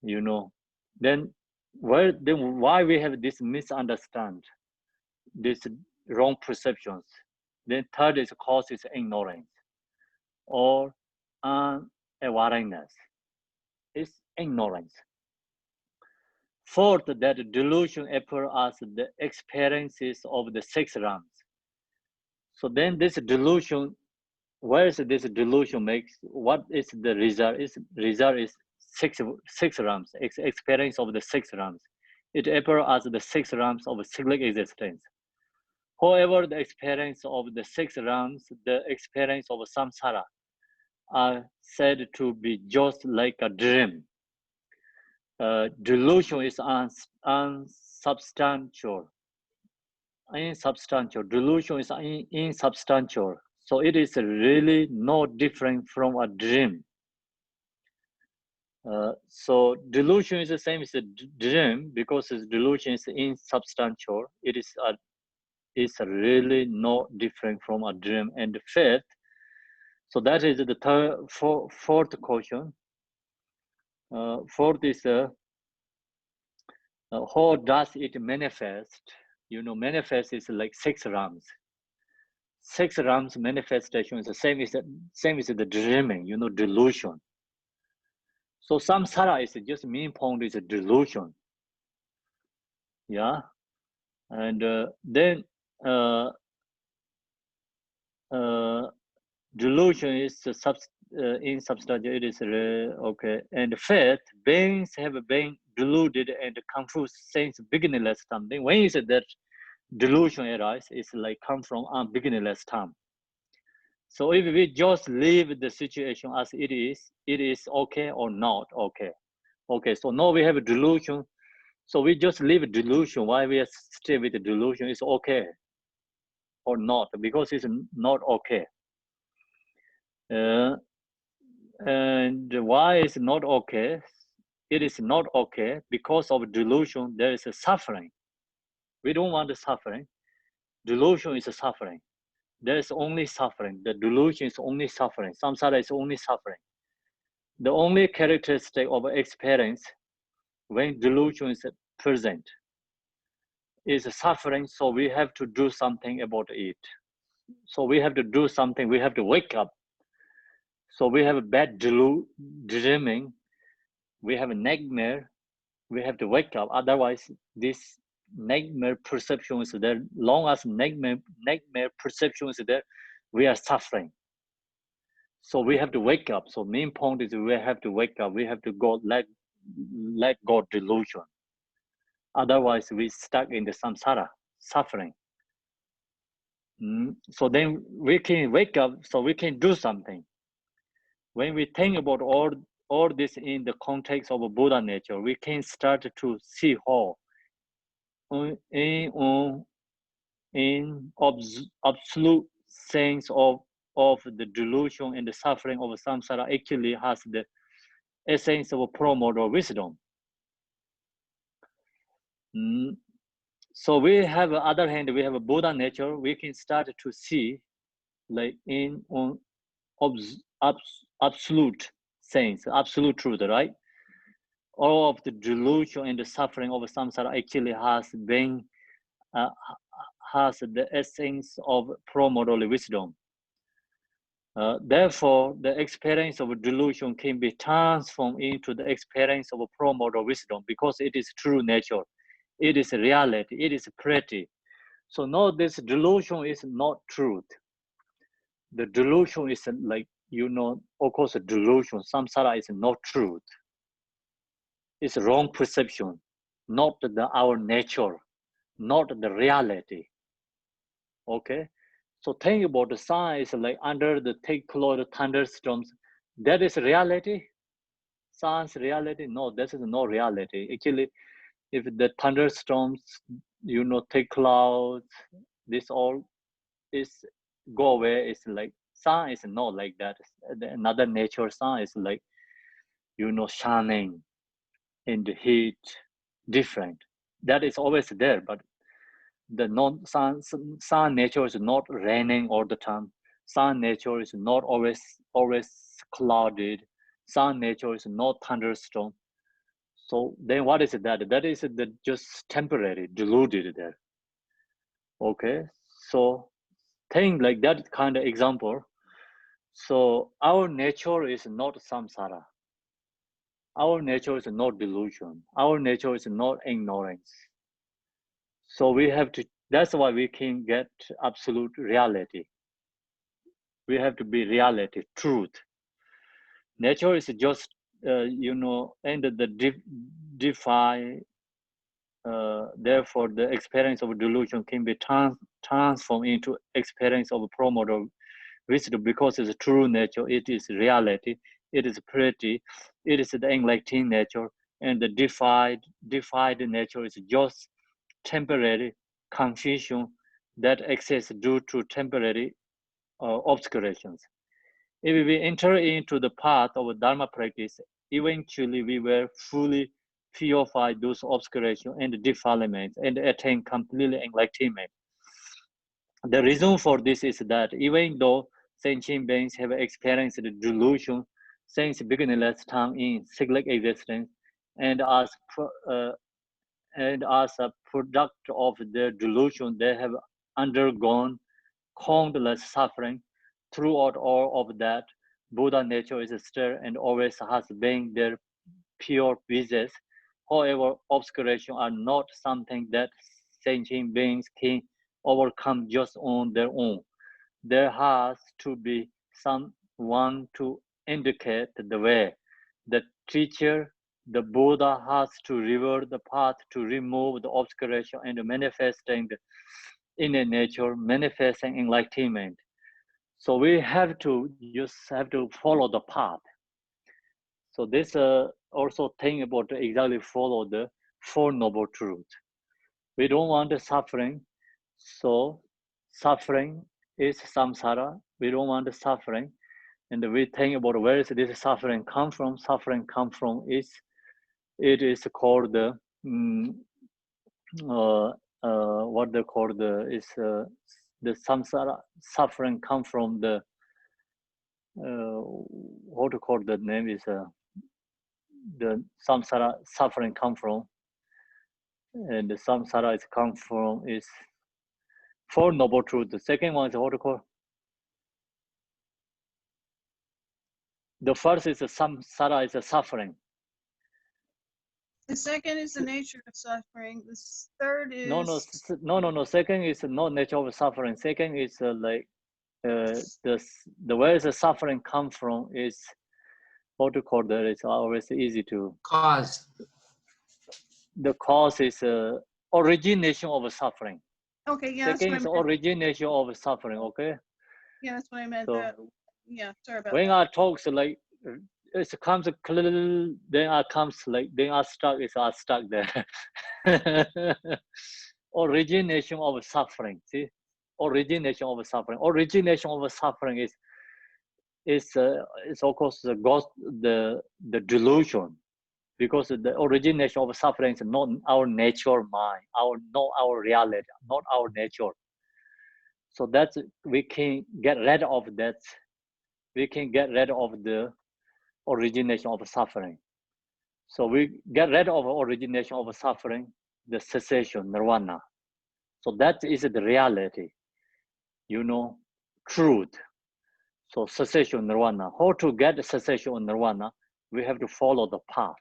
You know, then why we have this misunderstand, this wrong perceptions? Then third is cause is ignorance or unawareness. It's ignorance. Fourth, that delusion appears as the experiences of the six realms. So then this delusion, where is this delusion makes, what is the result? Result is six realms, experience of the six realms. It appears as the six realms of cyclic existence. However, the experience of the six realms, the experience of samsara, are said to be just like a dream. Delusion is unsubstantial. Insubstantial. Delusion is insubstantial. So it is really no different from a dream. So delusion is the same as a dream, because delusion is insubstantial. It is really no different from a dream. And the fifth, so that is the fourth caution. Fourth is how does it manifest? You know, manifest is like six realms. Six realms manifestation is the same as the dreaming, you know, delusion. So samsara is just main point is a delusion. Yeah, and then delusion is insubstantial. It is okay. And fifth, beings have been deluded and confused since beginningless time. Then when is it that delusion arises? It's like come from beginningless time. So if we just leave the situation as it is okay or not okay. Okay, so now we have a delusion. So we just leave delusion. Why we are still with the delusion? It's okay or not, because it's not okay. And why is not okay? It is not okay because of delusion. There is a suffering. We don't want the suffering. Delusion is a suffering. There is only suffering. The delusion is only suffering. Samsara is only suffering. The only characteristic of experience when delusion is present is suffering. So we have to do something about it. So we have to do something. We have to wake up. So we have a bad dreaming. We have a nightmare. We have to wake up. Otherwise, this nightmare perception is there. Long as nightmare perception is there, we are suffering. So we have to wake up. So main point is we have to wake up. We have to go let go delusion. Otherwise, we stuck in the samsara, suffering. So then we can wake up, so we can do something. When we think about all this in the context of a Buddha nature, we can start to see how in absolute sense of the delusion and the suffering of samsara actually has the essence of a pro-moral wisdom. So we have, on the other hand, we have a Buddha nature. We can start to see, like in absolute sense, absolute truth, right? All of the delusion and the suffering of samsara actually has been has the essence of pro-moral wisdom. Therefore, the experience of delusion can be transformed into the experience of pro-moral wisdom because it is true nature. It is reality. It is pretty. So now this delusion is not truth. The delusion is like, you know, of course, a delusion. Samsara is not truth. It's wrong perception, not our nature, not the reality. Okay? So think about the sun is like under the thick cloud thunderstorms. That is reality? Sun's reality? No, this is no reality. Actually, if the thunderstorms, you know, thick clouds, this all is go away. It's like sun is not like that. Another nature sun is like, you know, shining in the heat, different. That is always there, but The sun nature is not raining all the time. Sun nature is not always clouded. Sun nature is not thunderstorm. So then what is that? That is just temporary, deluded there. Okay, so think like that kind of example. So our nature is not samsara. Our nature is not delusion. Our nature is not ignorance. So we have to, that's why we can get absolute reality. We have to be reality, truth. Nature is just, and the defy, therefore the experience of delusion can be transformed into experience of promoter wisdom, because it's a true nature, it is reality, it is pretty, it is the enlightened nature, and the defied nature is just temporary confusion that exists due to temporary obscurations. If we enter into the path of Dharma practice, eventually we will fully purify those obscurations and defilements and attain completely enlightenment. The reason for this is that even though sentient beings have experienced the delusion since beginningless time in cyclic existence, and as a product of their delusion, they have undergone countless suffering. Throughout all of that, Buddha nature is still and always has been their pure wishes. However, obscurations are not something that sentient beings can overcome just on their own. There has to be someone to indicate the way. The teacher, the Buddha, has to reveal the path to remove the obscuration and manifesting the inner nature, manifesting enlightenment. So we have to just have to follow the path. So this also thing about exactly follow the Four Noble Truths. We don't want the suffering. So suffering is samsara. We don't want the suffering. And we think about where is this suffering come from? Suffering come from it is called the what they call the samsara. Suffering come from the what to call the name is the samsara. Suffering come from, and the samsara is come from is Four Noble Truths. The second one is what to call. The first is the samsara, is a suffering. The second is the nature of suffering. The third is no. Second is not nature of suffering. Second is like the where the suffering come from is what to call that. It's always easy to Cause. The cause is origination of suffering. okay. Yeah, Second is origination of suffering. Okay. Yeah, that's what I meant. So, yeah, sorry about when that. I talk, so like it comes clear, then I comes like then I stuck. Is I stuck there. Origination of suffering. See, origination of suffering. Origination of suffering is of course the delusion, because the origination of suffering is not our nature mind, not our reality, not our nature. So that's we can get rid of that. We can get rid of the origination of suffering. So we get rid of origination of suffering, the cessation, nirvana. So that is the reality, truth. So cessation, nirvana. How to get cessation, nirvana? We have to follow the path.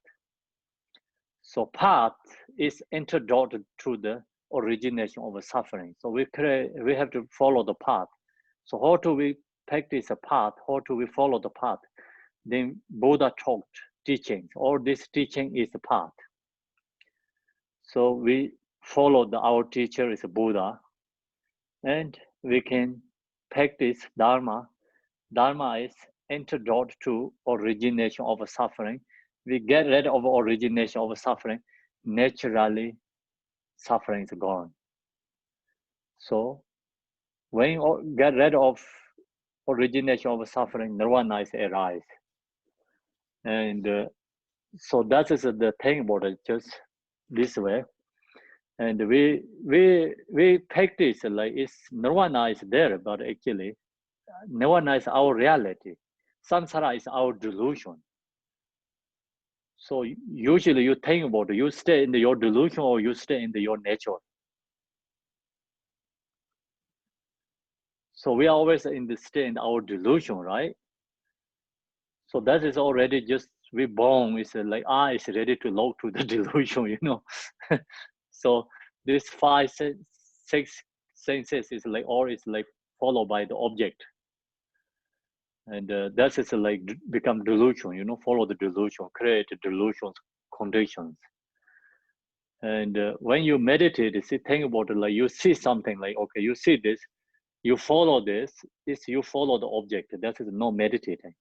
So path is antidote to the origination of suffering. So we have to follow the path. So how do we practice a path? How do we follow the path? Then Buddha taught teachings. All this teaching is the path. So we follow our teacher is Buddha, and we can practice Dharma. Dharma is antidote to origination of suffering. We get rid of origination of suffering, naturally suffering is gone. So when you get rid of origination of suffering, nirvana is arise. And so that is the thing about it, just this way. And we practice like it's nirvana is there, but actually nirvana is our reality. Samsara is our delusion. So usually you think about it, you stay in your delusion or you stay in your nature. So we are always in the stay in our delusion, right? So that is already just we born is like is ready to look to the delusion, you know. So this 5, 6 senses is like all is like followed by the object, and that is like become delusion, you know, follow the delusion, create delusions conditions. And when you meditate, you see, think about it, like you see something like, okay, you see this, you follow this, you follow the object. That is not meditating.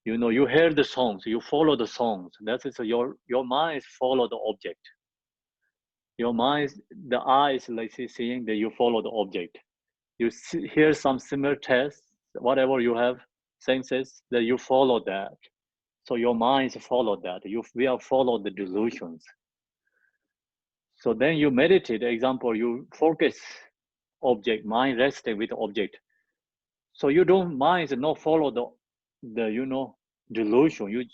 You know, you hear the songs, you follow the songs. That is your mind follow the object. Your mind, the eye is like seeing that you follow the object. You hear some similar tests, whatever you have senses, that you follow that. So your mind follow that. We are follow the delusions. So then you meditate, example, you focus object, mind resting with object. So you don't mind not follow the you know delusion. You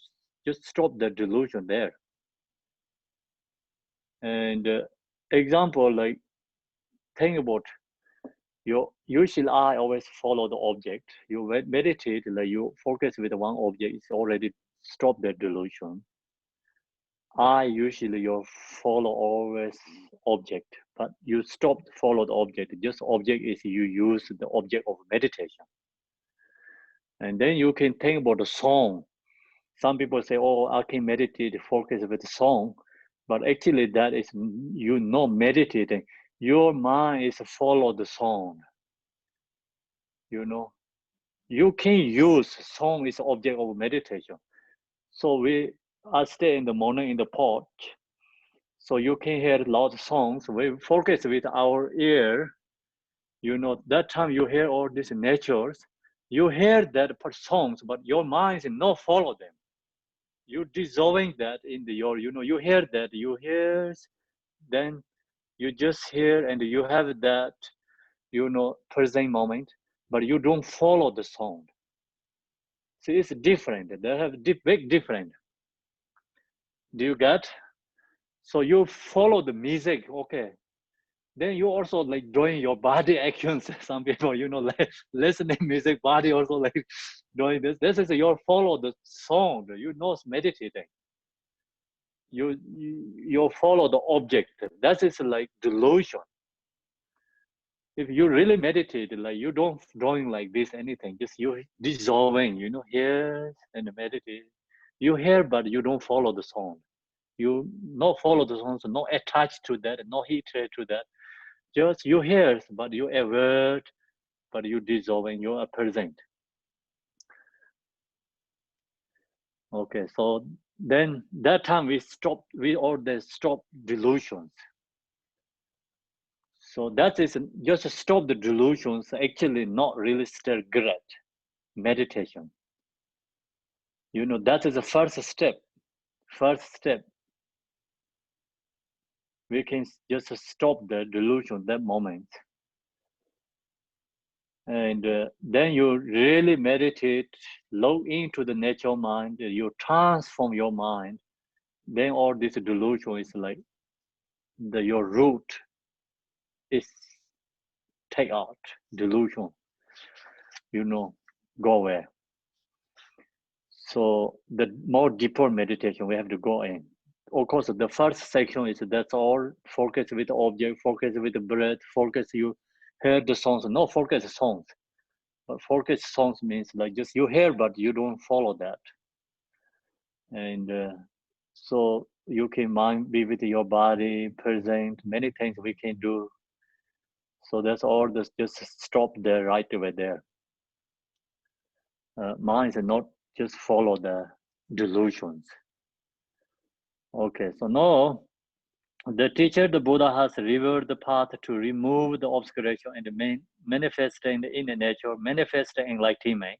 just stop the delusion there. And example, like think about your usual eye always follow the object. You meditate, like you focus with one object, it's already stop the delusion. I usually you follow always object, but you stop follow the object. Just object is you use the object of meditation. And then you can think about the song. Some people say, oh, I can meditate, focus with the song. But actually that is you not meditating. Your mind is follow the song. You know, you can use song is object of meditation. So I stay in the morning in the porch. So you can hear a lot of songs. We focus with our ear. You know, that time you hear all these natures. You hear that songs, but your mind is not follow them. You dissolving that in your, you know, you hear that, you hear, then you just hear and you have that, you know, present moment, but you don't follow the sound. See, it's different. They have big different. Do you get? So you follow the music, okay. Then you also like doing your body actions. Some people, you know, like listening music, body also like doing this. This is your follow the sound. You know, meditating. You follow the object. That is like delusion. If you really meditate, like you don't drawing like this anything, just you dissolving, you know, hear and meditate. You hear, but you don't follow the sound. You not follow the sound, so not attached to that, not hatred to that. Just you hear, but you avert, but you dissolving, you are present. Okay, so then that time we always stop delusions. So that is just stop the delusions, actually not really still regret meditation. You know, that is the first step. First step. We can just stop the delusion that moment. And then you really meditate, look into the natural mind, you transform your mind. Then all this delusion is like your root is take out, delusion, you know, go away. So the more deeper meditation we have to go in. Of course, the first section is that's all focus with the object, focus with the breath, focus you hear the songs, no focus songs. But focus songs means like just you hear, but you don't follow that. And so you can mind be with your body, present, many things we can do. So that's all, just stop there, right over there. Mind is not just follow the delusions. Okay, so now the teacher, the Buddha, has revealed the path to remove the obscuration and manifesting the inner nature, manifesting enlightenment.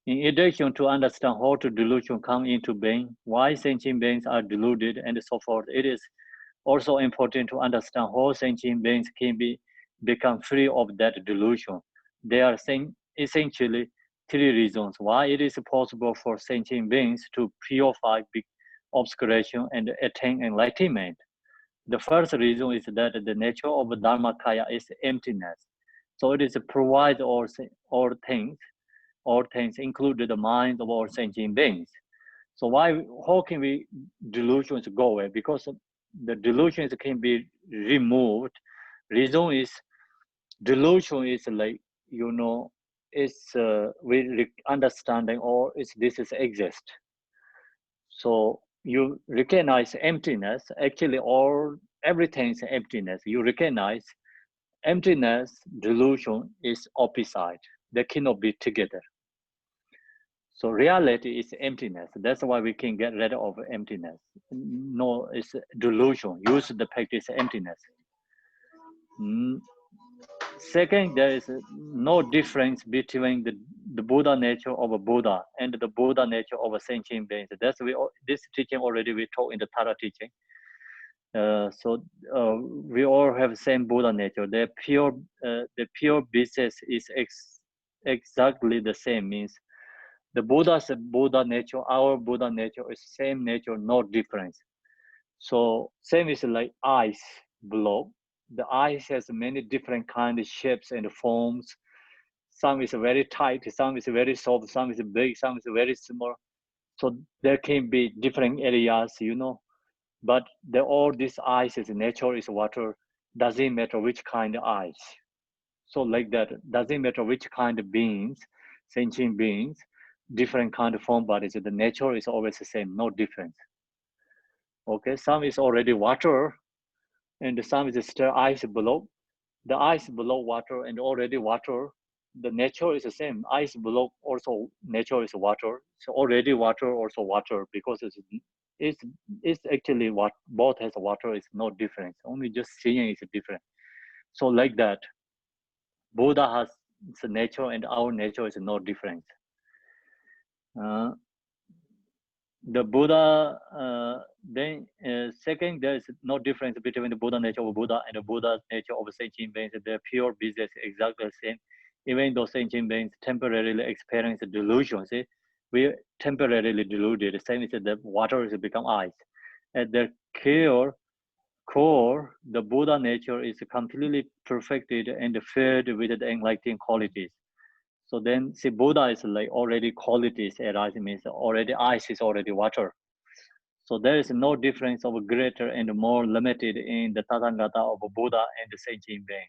In addition to understand how to delusion come into being, why sentient beings are deluded, and so forth, it is Also important to understand how sentient beings can become free of that delusion. There are essentially three reasons why it is possible for sentient beings to purify obscuration and attain enlightenment. The first reason is that the nature of Dharmakaya is emptiness. So it is provides all things, including the minds of all sentient beings. So how can we delusions go away? Because the delusions can be removed. Reason is delusion is like, it's we understanding or this is exist. So you recognize emptiness. Actually, everything is emptiness. You recognize emptiness, delusion is opposite. They cannot be together. So reality is emptiness. That's why we can get rid of emptiness. No, it's delusion. Use the practice emptiness. Second, there is no difference between the Buddha nature of a Buddha and the Buddha nature of a sentient being. That's this teaching already we taught in the Tara teaching. We all have the same Buddha nature. The pure business is exactly the same. Means the Buddha's Buddha nature, our Buddha nature is same nature, no difference. So same is like ice block. The ice has many different kind of shapes and forms. Some is very tight, some is very soft, some is big, some is very small. So there can be different areas, but all this ice is nature is water. Doesn't matter which kind of ice. So like that, doesn't matter which kind of beings, sentient beings, different kind of form bodies. The nature is always the same, no difference. Okay, some is already water, and some is still ice below. The ice below water and already water, the nature is the same. Ice below also nature is water. So already water also water, because it's actually what both has water is no difference. Only just seeing is different. So like that, Buddha has the nature and our nature is no difference. The Buddha, second, there is no difference between the Buddha nature of Buddha and the Buddha nature of sentient beings. Their pure business is exactly the same. Even though sentient beings temporarily experience delusion, see, we temporarily deluded. The same is that the water has become ice. At the core, the Buddha nature is completely perfected and filled with the enlightening qualities. So then, see, Buddha is like already qualities arising, means already ice is already water. So there is no difference of greater and more limited in the Tathagata of Buddha and the sentient beings.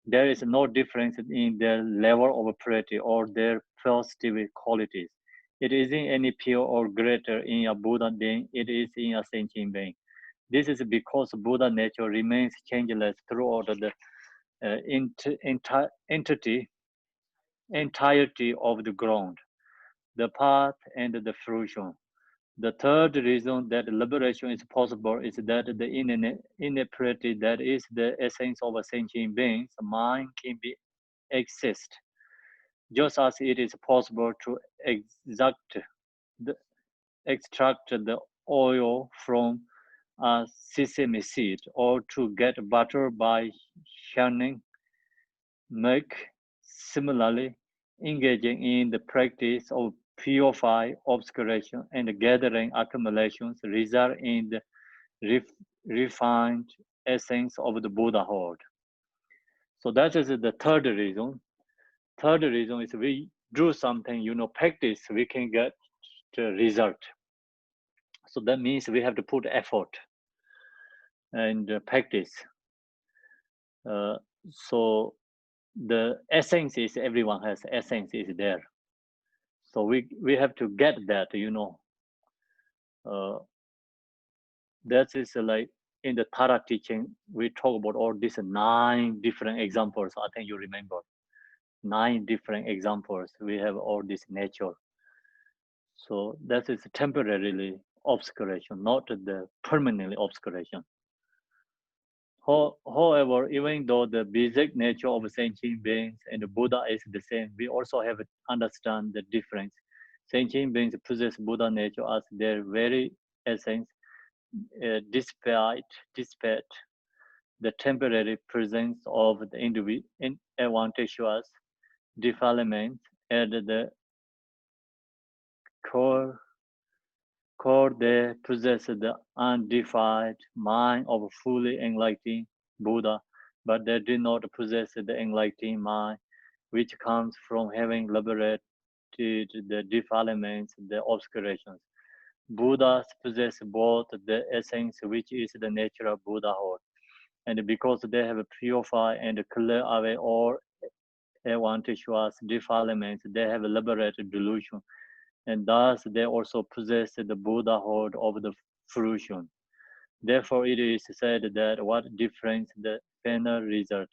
There is no difference in their level of purity or their positive qualities. It isn't any pure or greater in a Buddha being, it is in a sentient being. This is because Buddha nature remains changeless throughout the entirety of the ground, the path, and the fruition. The third reason that liberation is possible is that the ineptity that is the essence of a sentient being's mind can be exist, just as it is possible to extract the oil from a sesame seed or to get butter by churning milk. Similarly, engaging in the practice of purify obscuration and gathering accumulations result in the refined essence of the Buddhahood. So that is the third reason. Third reason is we do something, practice, we can get the result. So that means we have to put effort and practice. So the essence is everyone has essence is there. So we have to get that, that is like in the Tara teaching, we talk about all these 9 different examples. I think you remember 9 different examples. We have all this nature. So that is temporarily obscuration, not the permanently obscuration. However, even though the basic nature of sentient beings and the Buddha is the same, we also have to understand the difference. Sentient beings possess Buddha nature as their very essence. despite the temporary presence of the advantageous defilement at the core they possess the undefiled mind of fully enlightened Buddha, but they do not possess the enlightened mind, which comes from having liberated the defilements, the obscurations. Buddhas possess both the essence, which is the nature of Buddhahood, and because they have purified and cleared away all advantageous defilements, they have liberated delusion, and thus they also possess the Buddhahood of the fruition. Therefore, it is said that what difference the final result,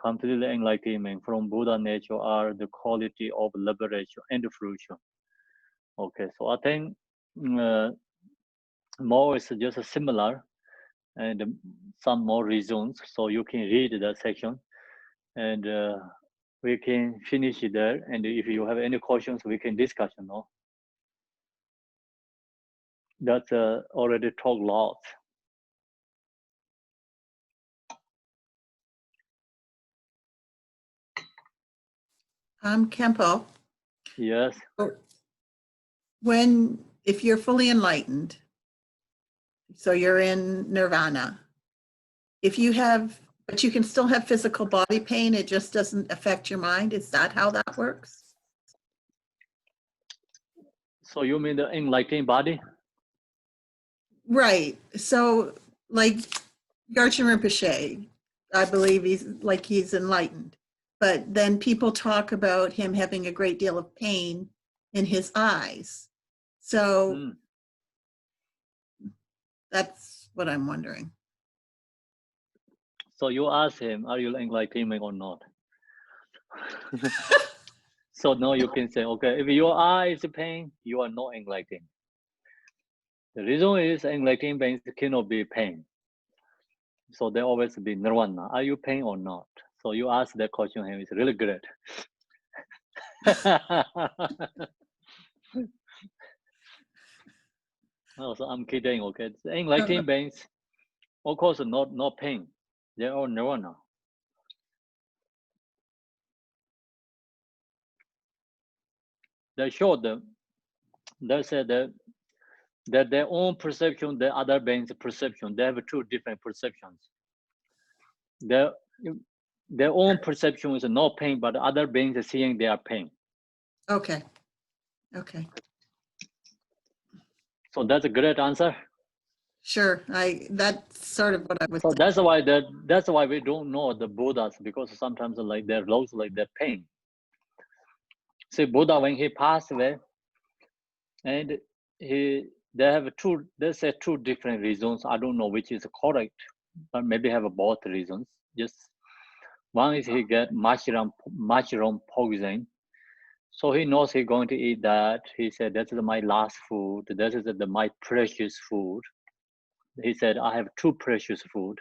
completely enlightenment from Buddha nature, are the quality of liberation and fruition. Okay, so I think more is just similar, and some more reasons. So you can read that section, and we can finish it there. And if you have any questions, we can discuss. You know, that's already talked a lot. Khenpo, Yes. if you're fully enlightened, so you're in nirvana, but you can still have physical body pain, it just doesn't affect your mind. Is that how that works? So you mean the enlightened body? Right. So like Garchen Rinpoche, I believe he's enlightened. But then people talk about him having a great deal of pain in his eyes. So that's what I'm wondering. So you ask him, are you enlightened or not? So now you can say, okay, if your eye is pain, you are not enlightened. The reason is enlightened beings cannot be pain. So they always be nirvana. Are you pain or not? So you ask that question him, it's really great. No, so I'm kidding, okay? The enlightened beings, of course, not pain. They are nirvana. They show them, they said that their own perception, the other beings' perception, they have two different perceptions. Their own perception is no pain, but other beings are seeing their pain. Okay. So that's a great answer. Sure, that's sort of what I was. So that's why we don't know the Buddhas, because sometimes like they're lost like their pain. See, Buddha, when he passed away, and they say two different reasons. I don't know which is correct, but maybe have both reasons. Just one is he get mushroom poison. So he knows he's going to eat that. He said, that is my last food. That is my precious food. He said, I have two precious food.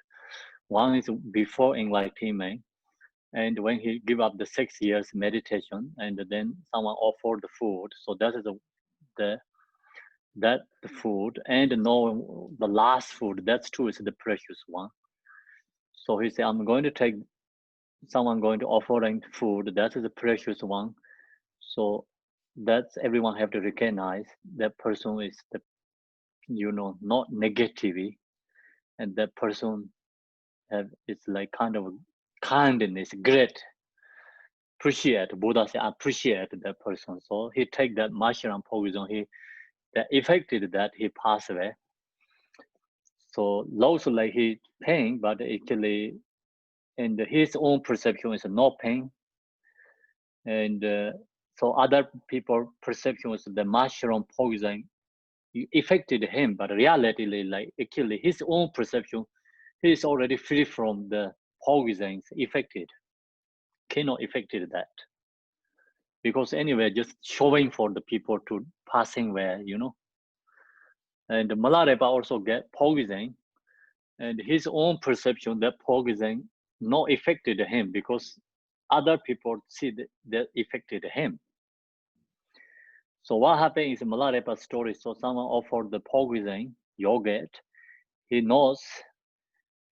One is before enlightenment. And when he give up the 6 years meditation, and then someone offered the food. So that is the food. And no, the last food, that's too is the precious one. So he said, I'm going to take someone going to offering food. That is the precious one. So that's everyone have to recognize that person is the, not negative, and that person it's like kind of kindness, great, appreciate. Buddha say appreciate that person. So he take that mushroom poison. That affected that he passed away. So also like he pain, but actually, and his own perception is no pain, and so other people perception was the mushroom poison affected him, but reality, like actually his own perception, he is already free from the poisons affected, cannot affected that, because anyway, just showing for the people to passing where, and Malarepa also get poison, and his own perception that poison not affected him because other people see that affected him. So what happened is Malarepa story. So someone offered the poison yogurt, he knows.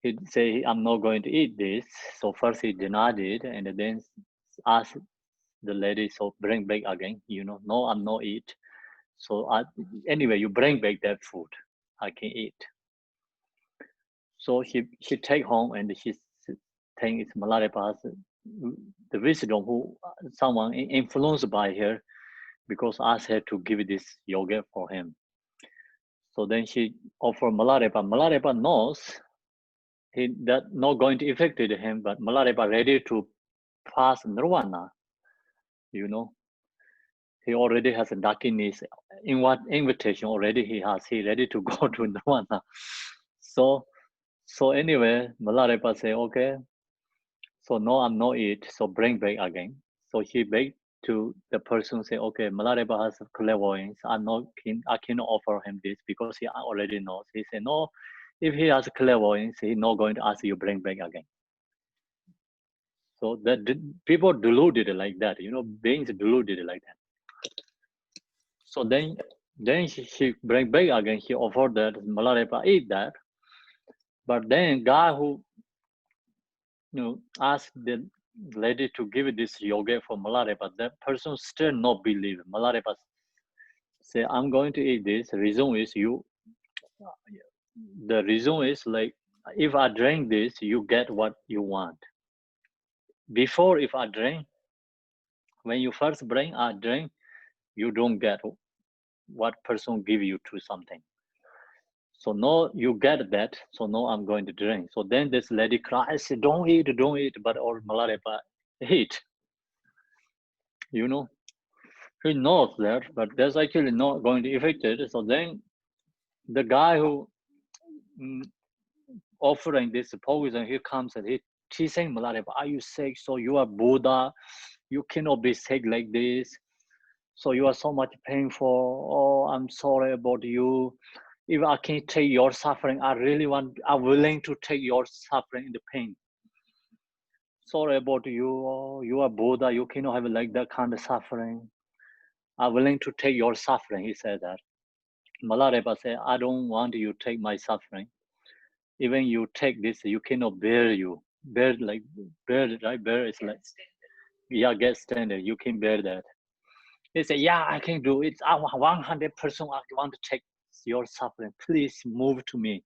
He say, I'm not going to eat this. So first he denied it, and then asked the lady, so bring back again. No, I'm not eat. So anyway, you bring back that food. I can eat. So she take home, and she think it's Milarepa's the wisdom who someone influenced by her, because asked her to give this yoga for him. So then she offered Milarepa. Milarepa knows that not going to affect him, but Milarepa ready to pass Nirvana. He already has a darkness in what invitation already he has. He ready to go to Nirvana. So anyway, Milarepa say, okay. So no, I'm not eat. So bring back again. So he begged to the person, say, okay, Milarepa has clairvoyance. I cannot offer him this because he already knows. He said, no, if he has clairvoyance, he's not going to ask you bring back again. So that people deluded like that, beings deluded like that. So then she bring back again. He offered that Milarepa eat that, but then guy who asked the lady to give this yoga for Milarepa, that person still not believe. Milarepa say, I'm going to eat this. Reason is the reason is like, if I drink this, you get what you want. Before, if I drink, when you first bring, I drink, you don't get what person give you to something. So no, you get that. So no, I'm going to drink. So then this lady cries, don't eat. But all Milarepa eat. He knows that, but that's actually not going to affect it. So then the guy who offering this poison, he comes and he's saying, Milarepa, are you sick? So you are Buddha. You cannot be sick like this. So you are so much painful. Oh, I'm sorry about you. If I can take your suffering, I'm willing to take your suffering, the pain. Sorry about you. Oh, you are Buddha. You cannot have like that kind of suffering. I'm willing to take your suffering. He said that. Milarepa said, I don't want you to take my suffering. Even you take this, you cannot bear you. Bear, right? Bear is like, yeah, get standard. You can bear that. He said, yeah, I can do it. I 100% I want to take your suffering. Please move to me.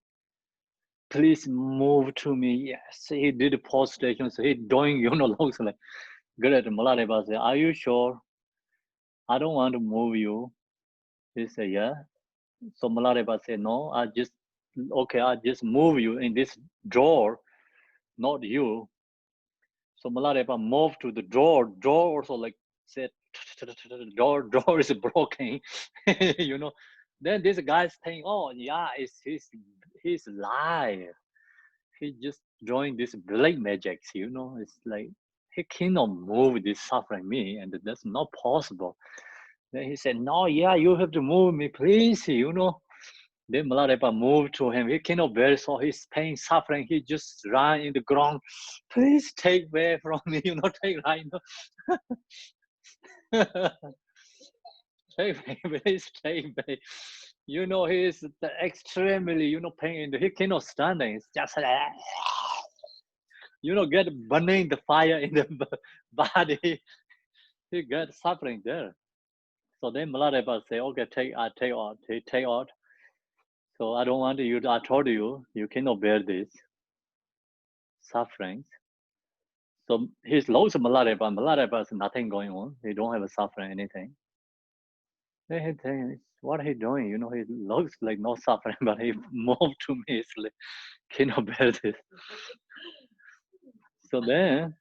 Please move to me. Yes, he did prostration. So he doing, looks like, great. Milarepa said, are you sure? I don't want to move you. He said, yeah. So Milarepa said, no, I just move you in this drawer, not you. So Milarepa moved to the drawer. Drawer also like said, drawer is broken. Then this guy's saying, oh yeah, it's his lie. He just joined this black magic. It's like he cannot move this suffering me, and that's not possible. Then he said, no, yeah, you have to move me, please. Then Milarepa moved to him. He cannot bear, so he's pain, suffering. He just ran in the ground. Please take away from me, take right now. Take away, please take away. He is extremely, pain. He cannot stand it. It's just like, get burning the fire in the body. He got suffering there. So then Milarepa say, okay, take out. So I don't want you. I told you, you cannot bear this sufferings. So he looks at Milarepa. Milarepa is nothing going on. He don't have a suffering anything. Then he thinks, what he doing? He looks like no suffering, but he moved to me. It's like, cannot bear this. So then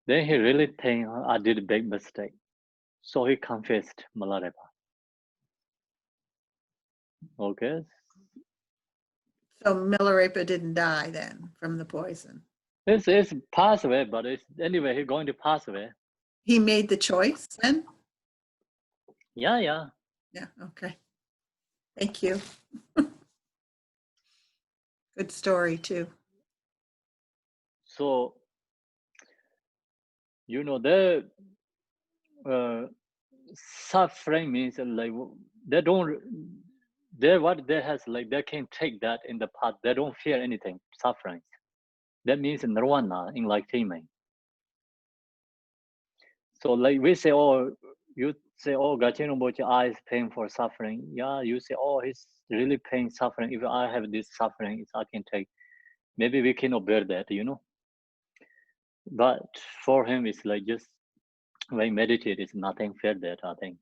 he really think I did a big mistake. So he confessed Milarepa. Okay. So Milarepa didn't die then from the poison. It's pass away, but anyway, he's going to pass away. He made the choice then? Yeah. Yeah, okay. Thank you. Good story too. So, the suffering means like they what they has like they can take that in the path. They don't fear anything, suffering. That means nirvana, enlightenment. So like we say, oh, you say, oh, Gachin Rinpoche, I is paying for suffering. Yeah, you say, oh, he's really paying suffering. If I have this suffering, I can take. Maybe we cannot bear that, you know. But for him, it's like just when meditate, it's nothing fear that, I think.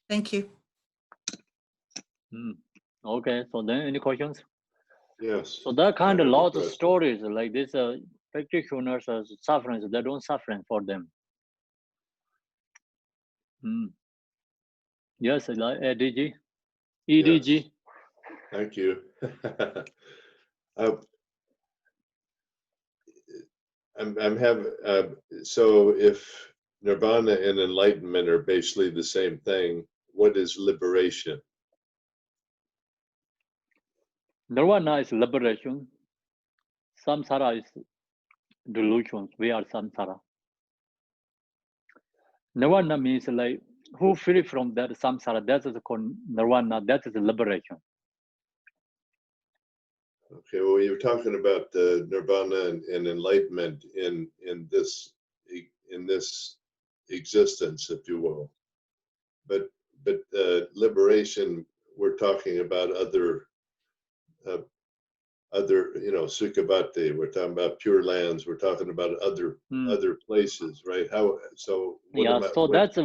Thank you. Okay, so then any questions? Yes. So that kind I of have a lots of question. stories like this practitioners are suffering, they don't suffering for them. Yes, like EDG. EDG. Yes. Thank you. I'm having, so if nirvana and enlightenment are basically the same thing, what is liberation? Nirvana is liberation. Samsara is delusions. We are samsara. Nirvana means like who free from that samsara. That is called nirvana. That is liberation. Okay, well, you're talking about nirvana and enlightenment in this existence, if you will. But liberation, we're talking about other sukhavati. We're talking about pure lands. We're talking about other places, right? How so? What Yeah, so that's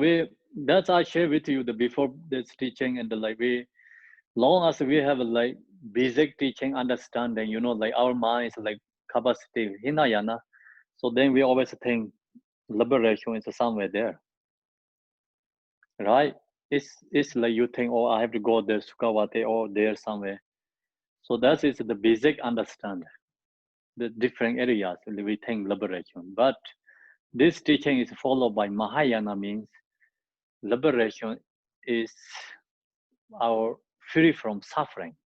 I share with you the before this teaching and the like we long as we have like basic teaching understanding, you know, like our minds like capacity hinayana. So then we always think liberation is somewhere there, right? It's like you think, oh, I have to go there, Sukhavati, or there somewhere. So that is the basic understand the different areas we think liberation. But this teaching is followed by Mahayana, means liberation is our free from suffering.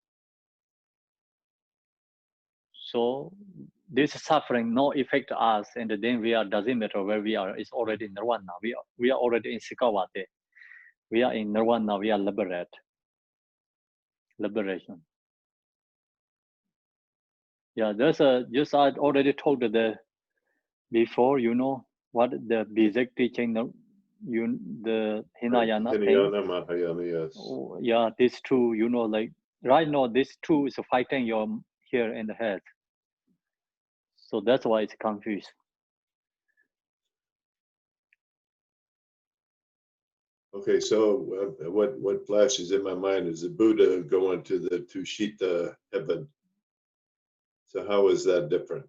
So this suffering no affect us, and then we are doesn't matter where we are. It's already in nirvana. We are already in Sukhavati. We are in nirvana. We are liberation. Yeah, there's just I already told the before. You know what the basic teaching. The Hinayana thing. Hinayana, Mahayana, yes. Oh, yeah, these two. You know, like right now, these two is fighting your here in the head. So that's why it's confused. Okay, so what flashes in my mind is the Buddha going to the Tushita heaven. So how is that different?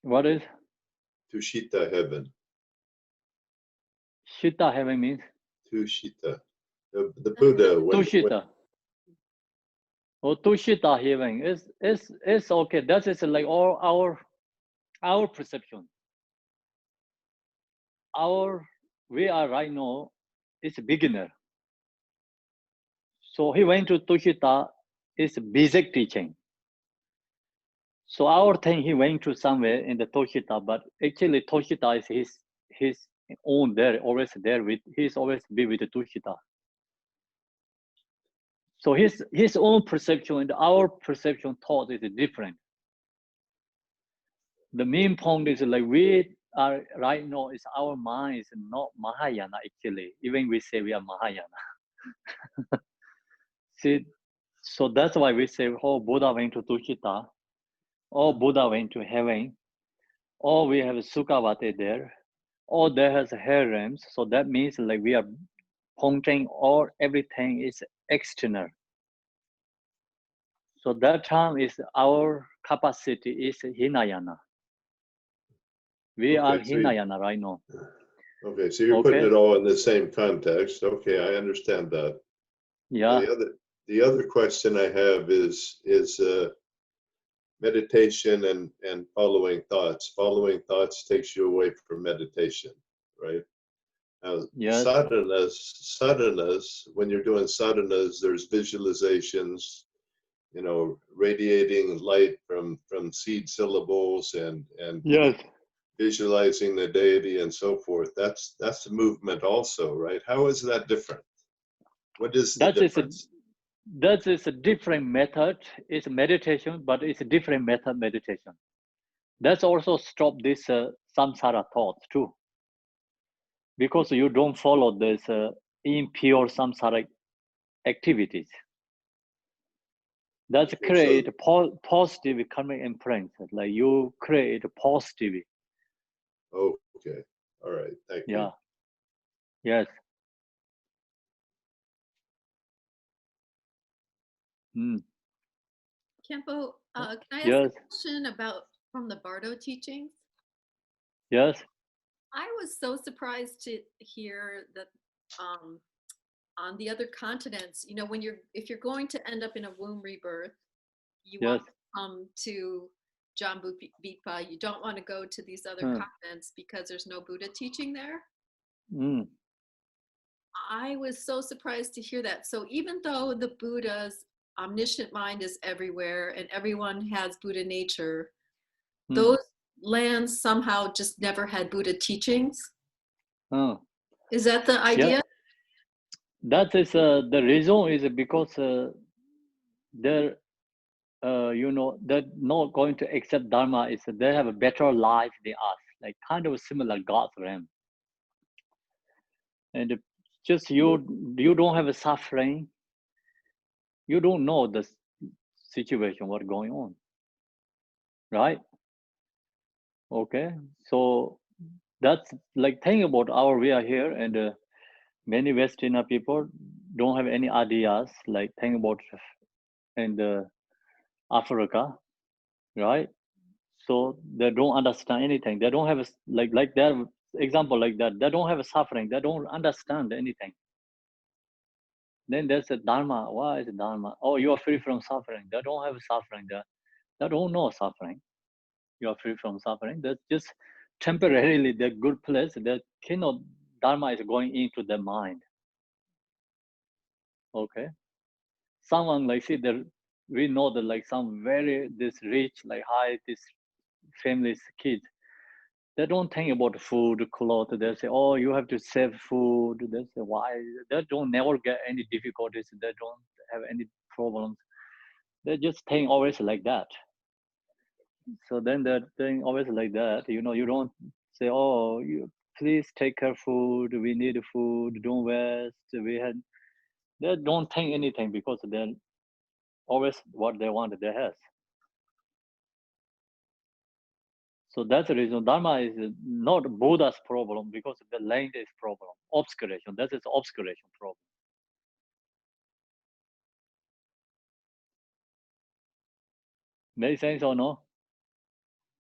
What is Tushita heaven? Shita heaven means? Tushita. The Buddha Tushita. Oh, Tushita heaven is okay. That is like all our perception. We are right now is a beginner. So he went to Tushita is basic teaching. So our thing he went to somewhere in the Tushita, but actually Tushita is his own there, always there with he's always be with the Tushita. So his own perception and our perception thought is different. The main point is like we are right now is our mind is not Mahayana actually. Even we say we are Mahayana. See, so that's why we say, oh, Buddha went to Tushita, or Buddha went to heaven, or we have Sukhavati there, or there has harems. So that means like we are pointing or everything is external. So that time is our capacity is Hinayana. We are Hinayana right now. Okay, so you're putting it all in the same context. Okay, I understand that. Yeah. The other question I have is meditation and following thoughts. Following thoughts takes you away from meditation, right? Now, yes. sadhanas, when you're doing sadhanas, there's visualizations, you know, radiating light from seed syllables and yes. visualizing the deity and so forth. That's the movement also, right? How is that different? What is the difference? That is a different method. It's meditation, but it's a different method meditation. That's also stop this samsara thoughts too. Because you don't follow this impure samsara activities. That's Okay, create positive karmic imprint. Like you create positive. Okay. All right. Thank you. Yeah. Yes. Mm. Khenpo, can I ask Yes. a question about from the Bardo teachings? Yes. I was so surprised to hear that on the other continents, you know, if you're going to end up in a womb rebirth, you Yes. want to come to Jambu Vipa. You don't want to go to these other Hmm. continents because there's no Buddha teaching there. Mm. I was so surprised to hear that. So even though the Buddha's omniscient mind is everywhere and everyone has Buddha nature, those lands somehow just never had Buddha teachings. Is that the idea? Yeah. That is the reason is because they're you know they're not going to accept dharma. Is they have a better life than us, like kind of similar God's realm, and just you don't have a suffering. You don't know the situation what's going on, right? Okay, so that's like think about our we are here and many Western people don't have any ideas like think about in Africa, right? So they don't understand anything. They don't have a, like their example like that. They don't have a suffering. They don't understand anything. Then there's a dharma. Why is dharma? Oh, you are free from suffering. They don't have suffering. They don't know suffering. You are free from suffering. That's just temporarily the good place. That cannot dharma is going into the mind. Okay. Someone like see the we know that like some very this rich like high this families kids they don't think about food clothes. They say oh you have to save food. They say why they don't never get any difficulties. They don't have any problems. They just think always like that. So then they're think always like that. You know you don't say oh you please take care food. We need food. Don't waste. We had they don't think anything because they're always what they want they have. So that's the reason Dharma is not Buddha's problem because the land is problem. Obscuration. That is obscuration problem. Make sense or no?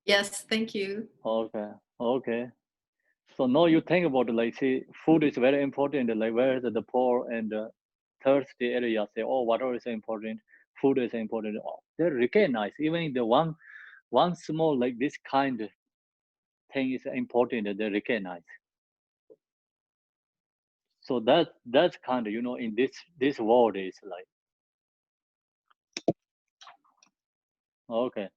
Yes, thank you. Okay. Okay. So now you think about like see food is very important. Like where the poor and thirsty area say, oh water is important, food is important. Oh, they recognize even the one small like this kind of thing is important. They recognize. So that's kind of you know in this world is like okay.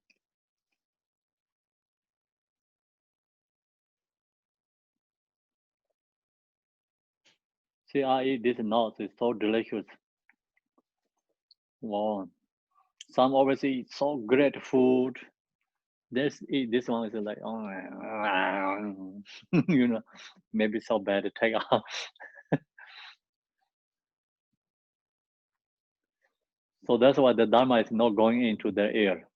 See, I eat this nuts. It's so delicious. Wow. Some always eat so great food. This eat this one is like oh, you know, maybe so bad to take out. So that's why the dharma is not going into their ear.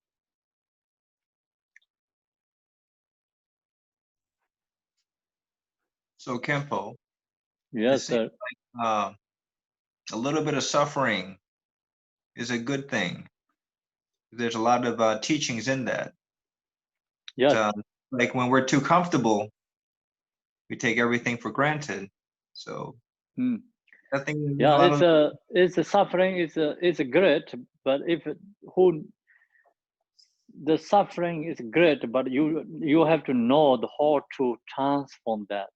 So Khenpo, Yes, seems sir. a little bit of suffering is a good thing. There's a lot of teachings in that. Yes. Like when we're too comfortable, we take everything for granted. So I think Yeah, it's a suffering. It's a great, but if who the suffering is great, but you have to know the how to transform that.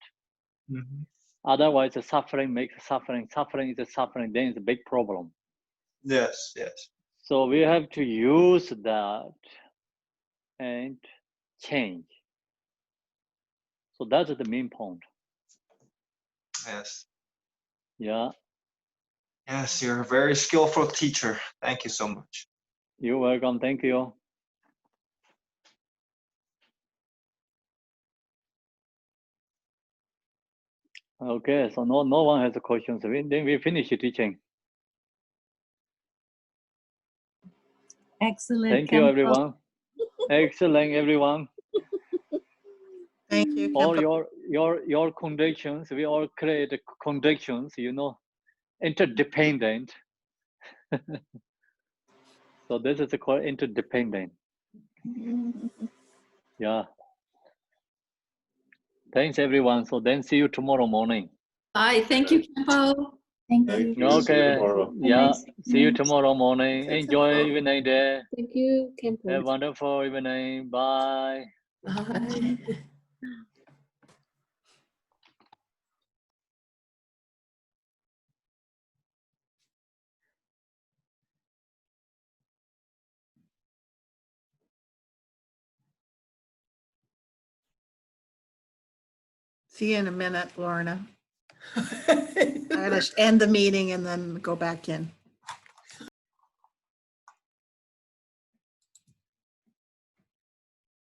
Otherwise, the suffering makes suffering. Suffering is a suffering. Then it's a big problem. Yes, yes. So we have to use that and change. So that's the main point. Yes. Yeah, Yes, you're a very skillful teacher. Thank you so much. you're welcome. Thank you. Okay, so no one has questions. Then we finish teaching. Excellent. Thank you, Khenpo. everyone. Excellent, everyone. Thank you, All Khenpo. your conditions, we all create conditions, you know, interdependent. So this is called interdependent. Yeah. Thanks, everyone. So then see you tomorrow morning. Bye. Thank you, Khenpo. Thank Thank you. you. See you Okay. tomorrow. Yeah. Nice See you evening. tomorrow morning. Enjoy evening day. Thank you, Khenpo. Have a wonderful evening. Bye. Bye. See you in a minute, Lorna. I'm going to end the meeting and then go back in.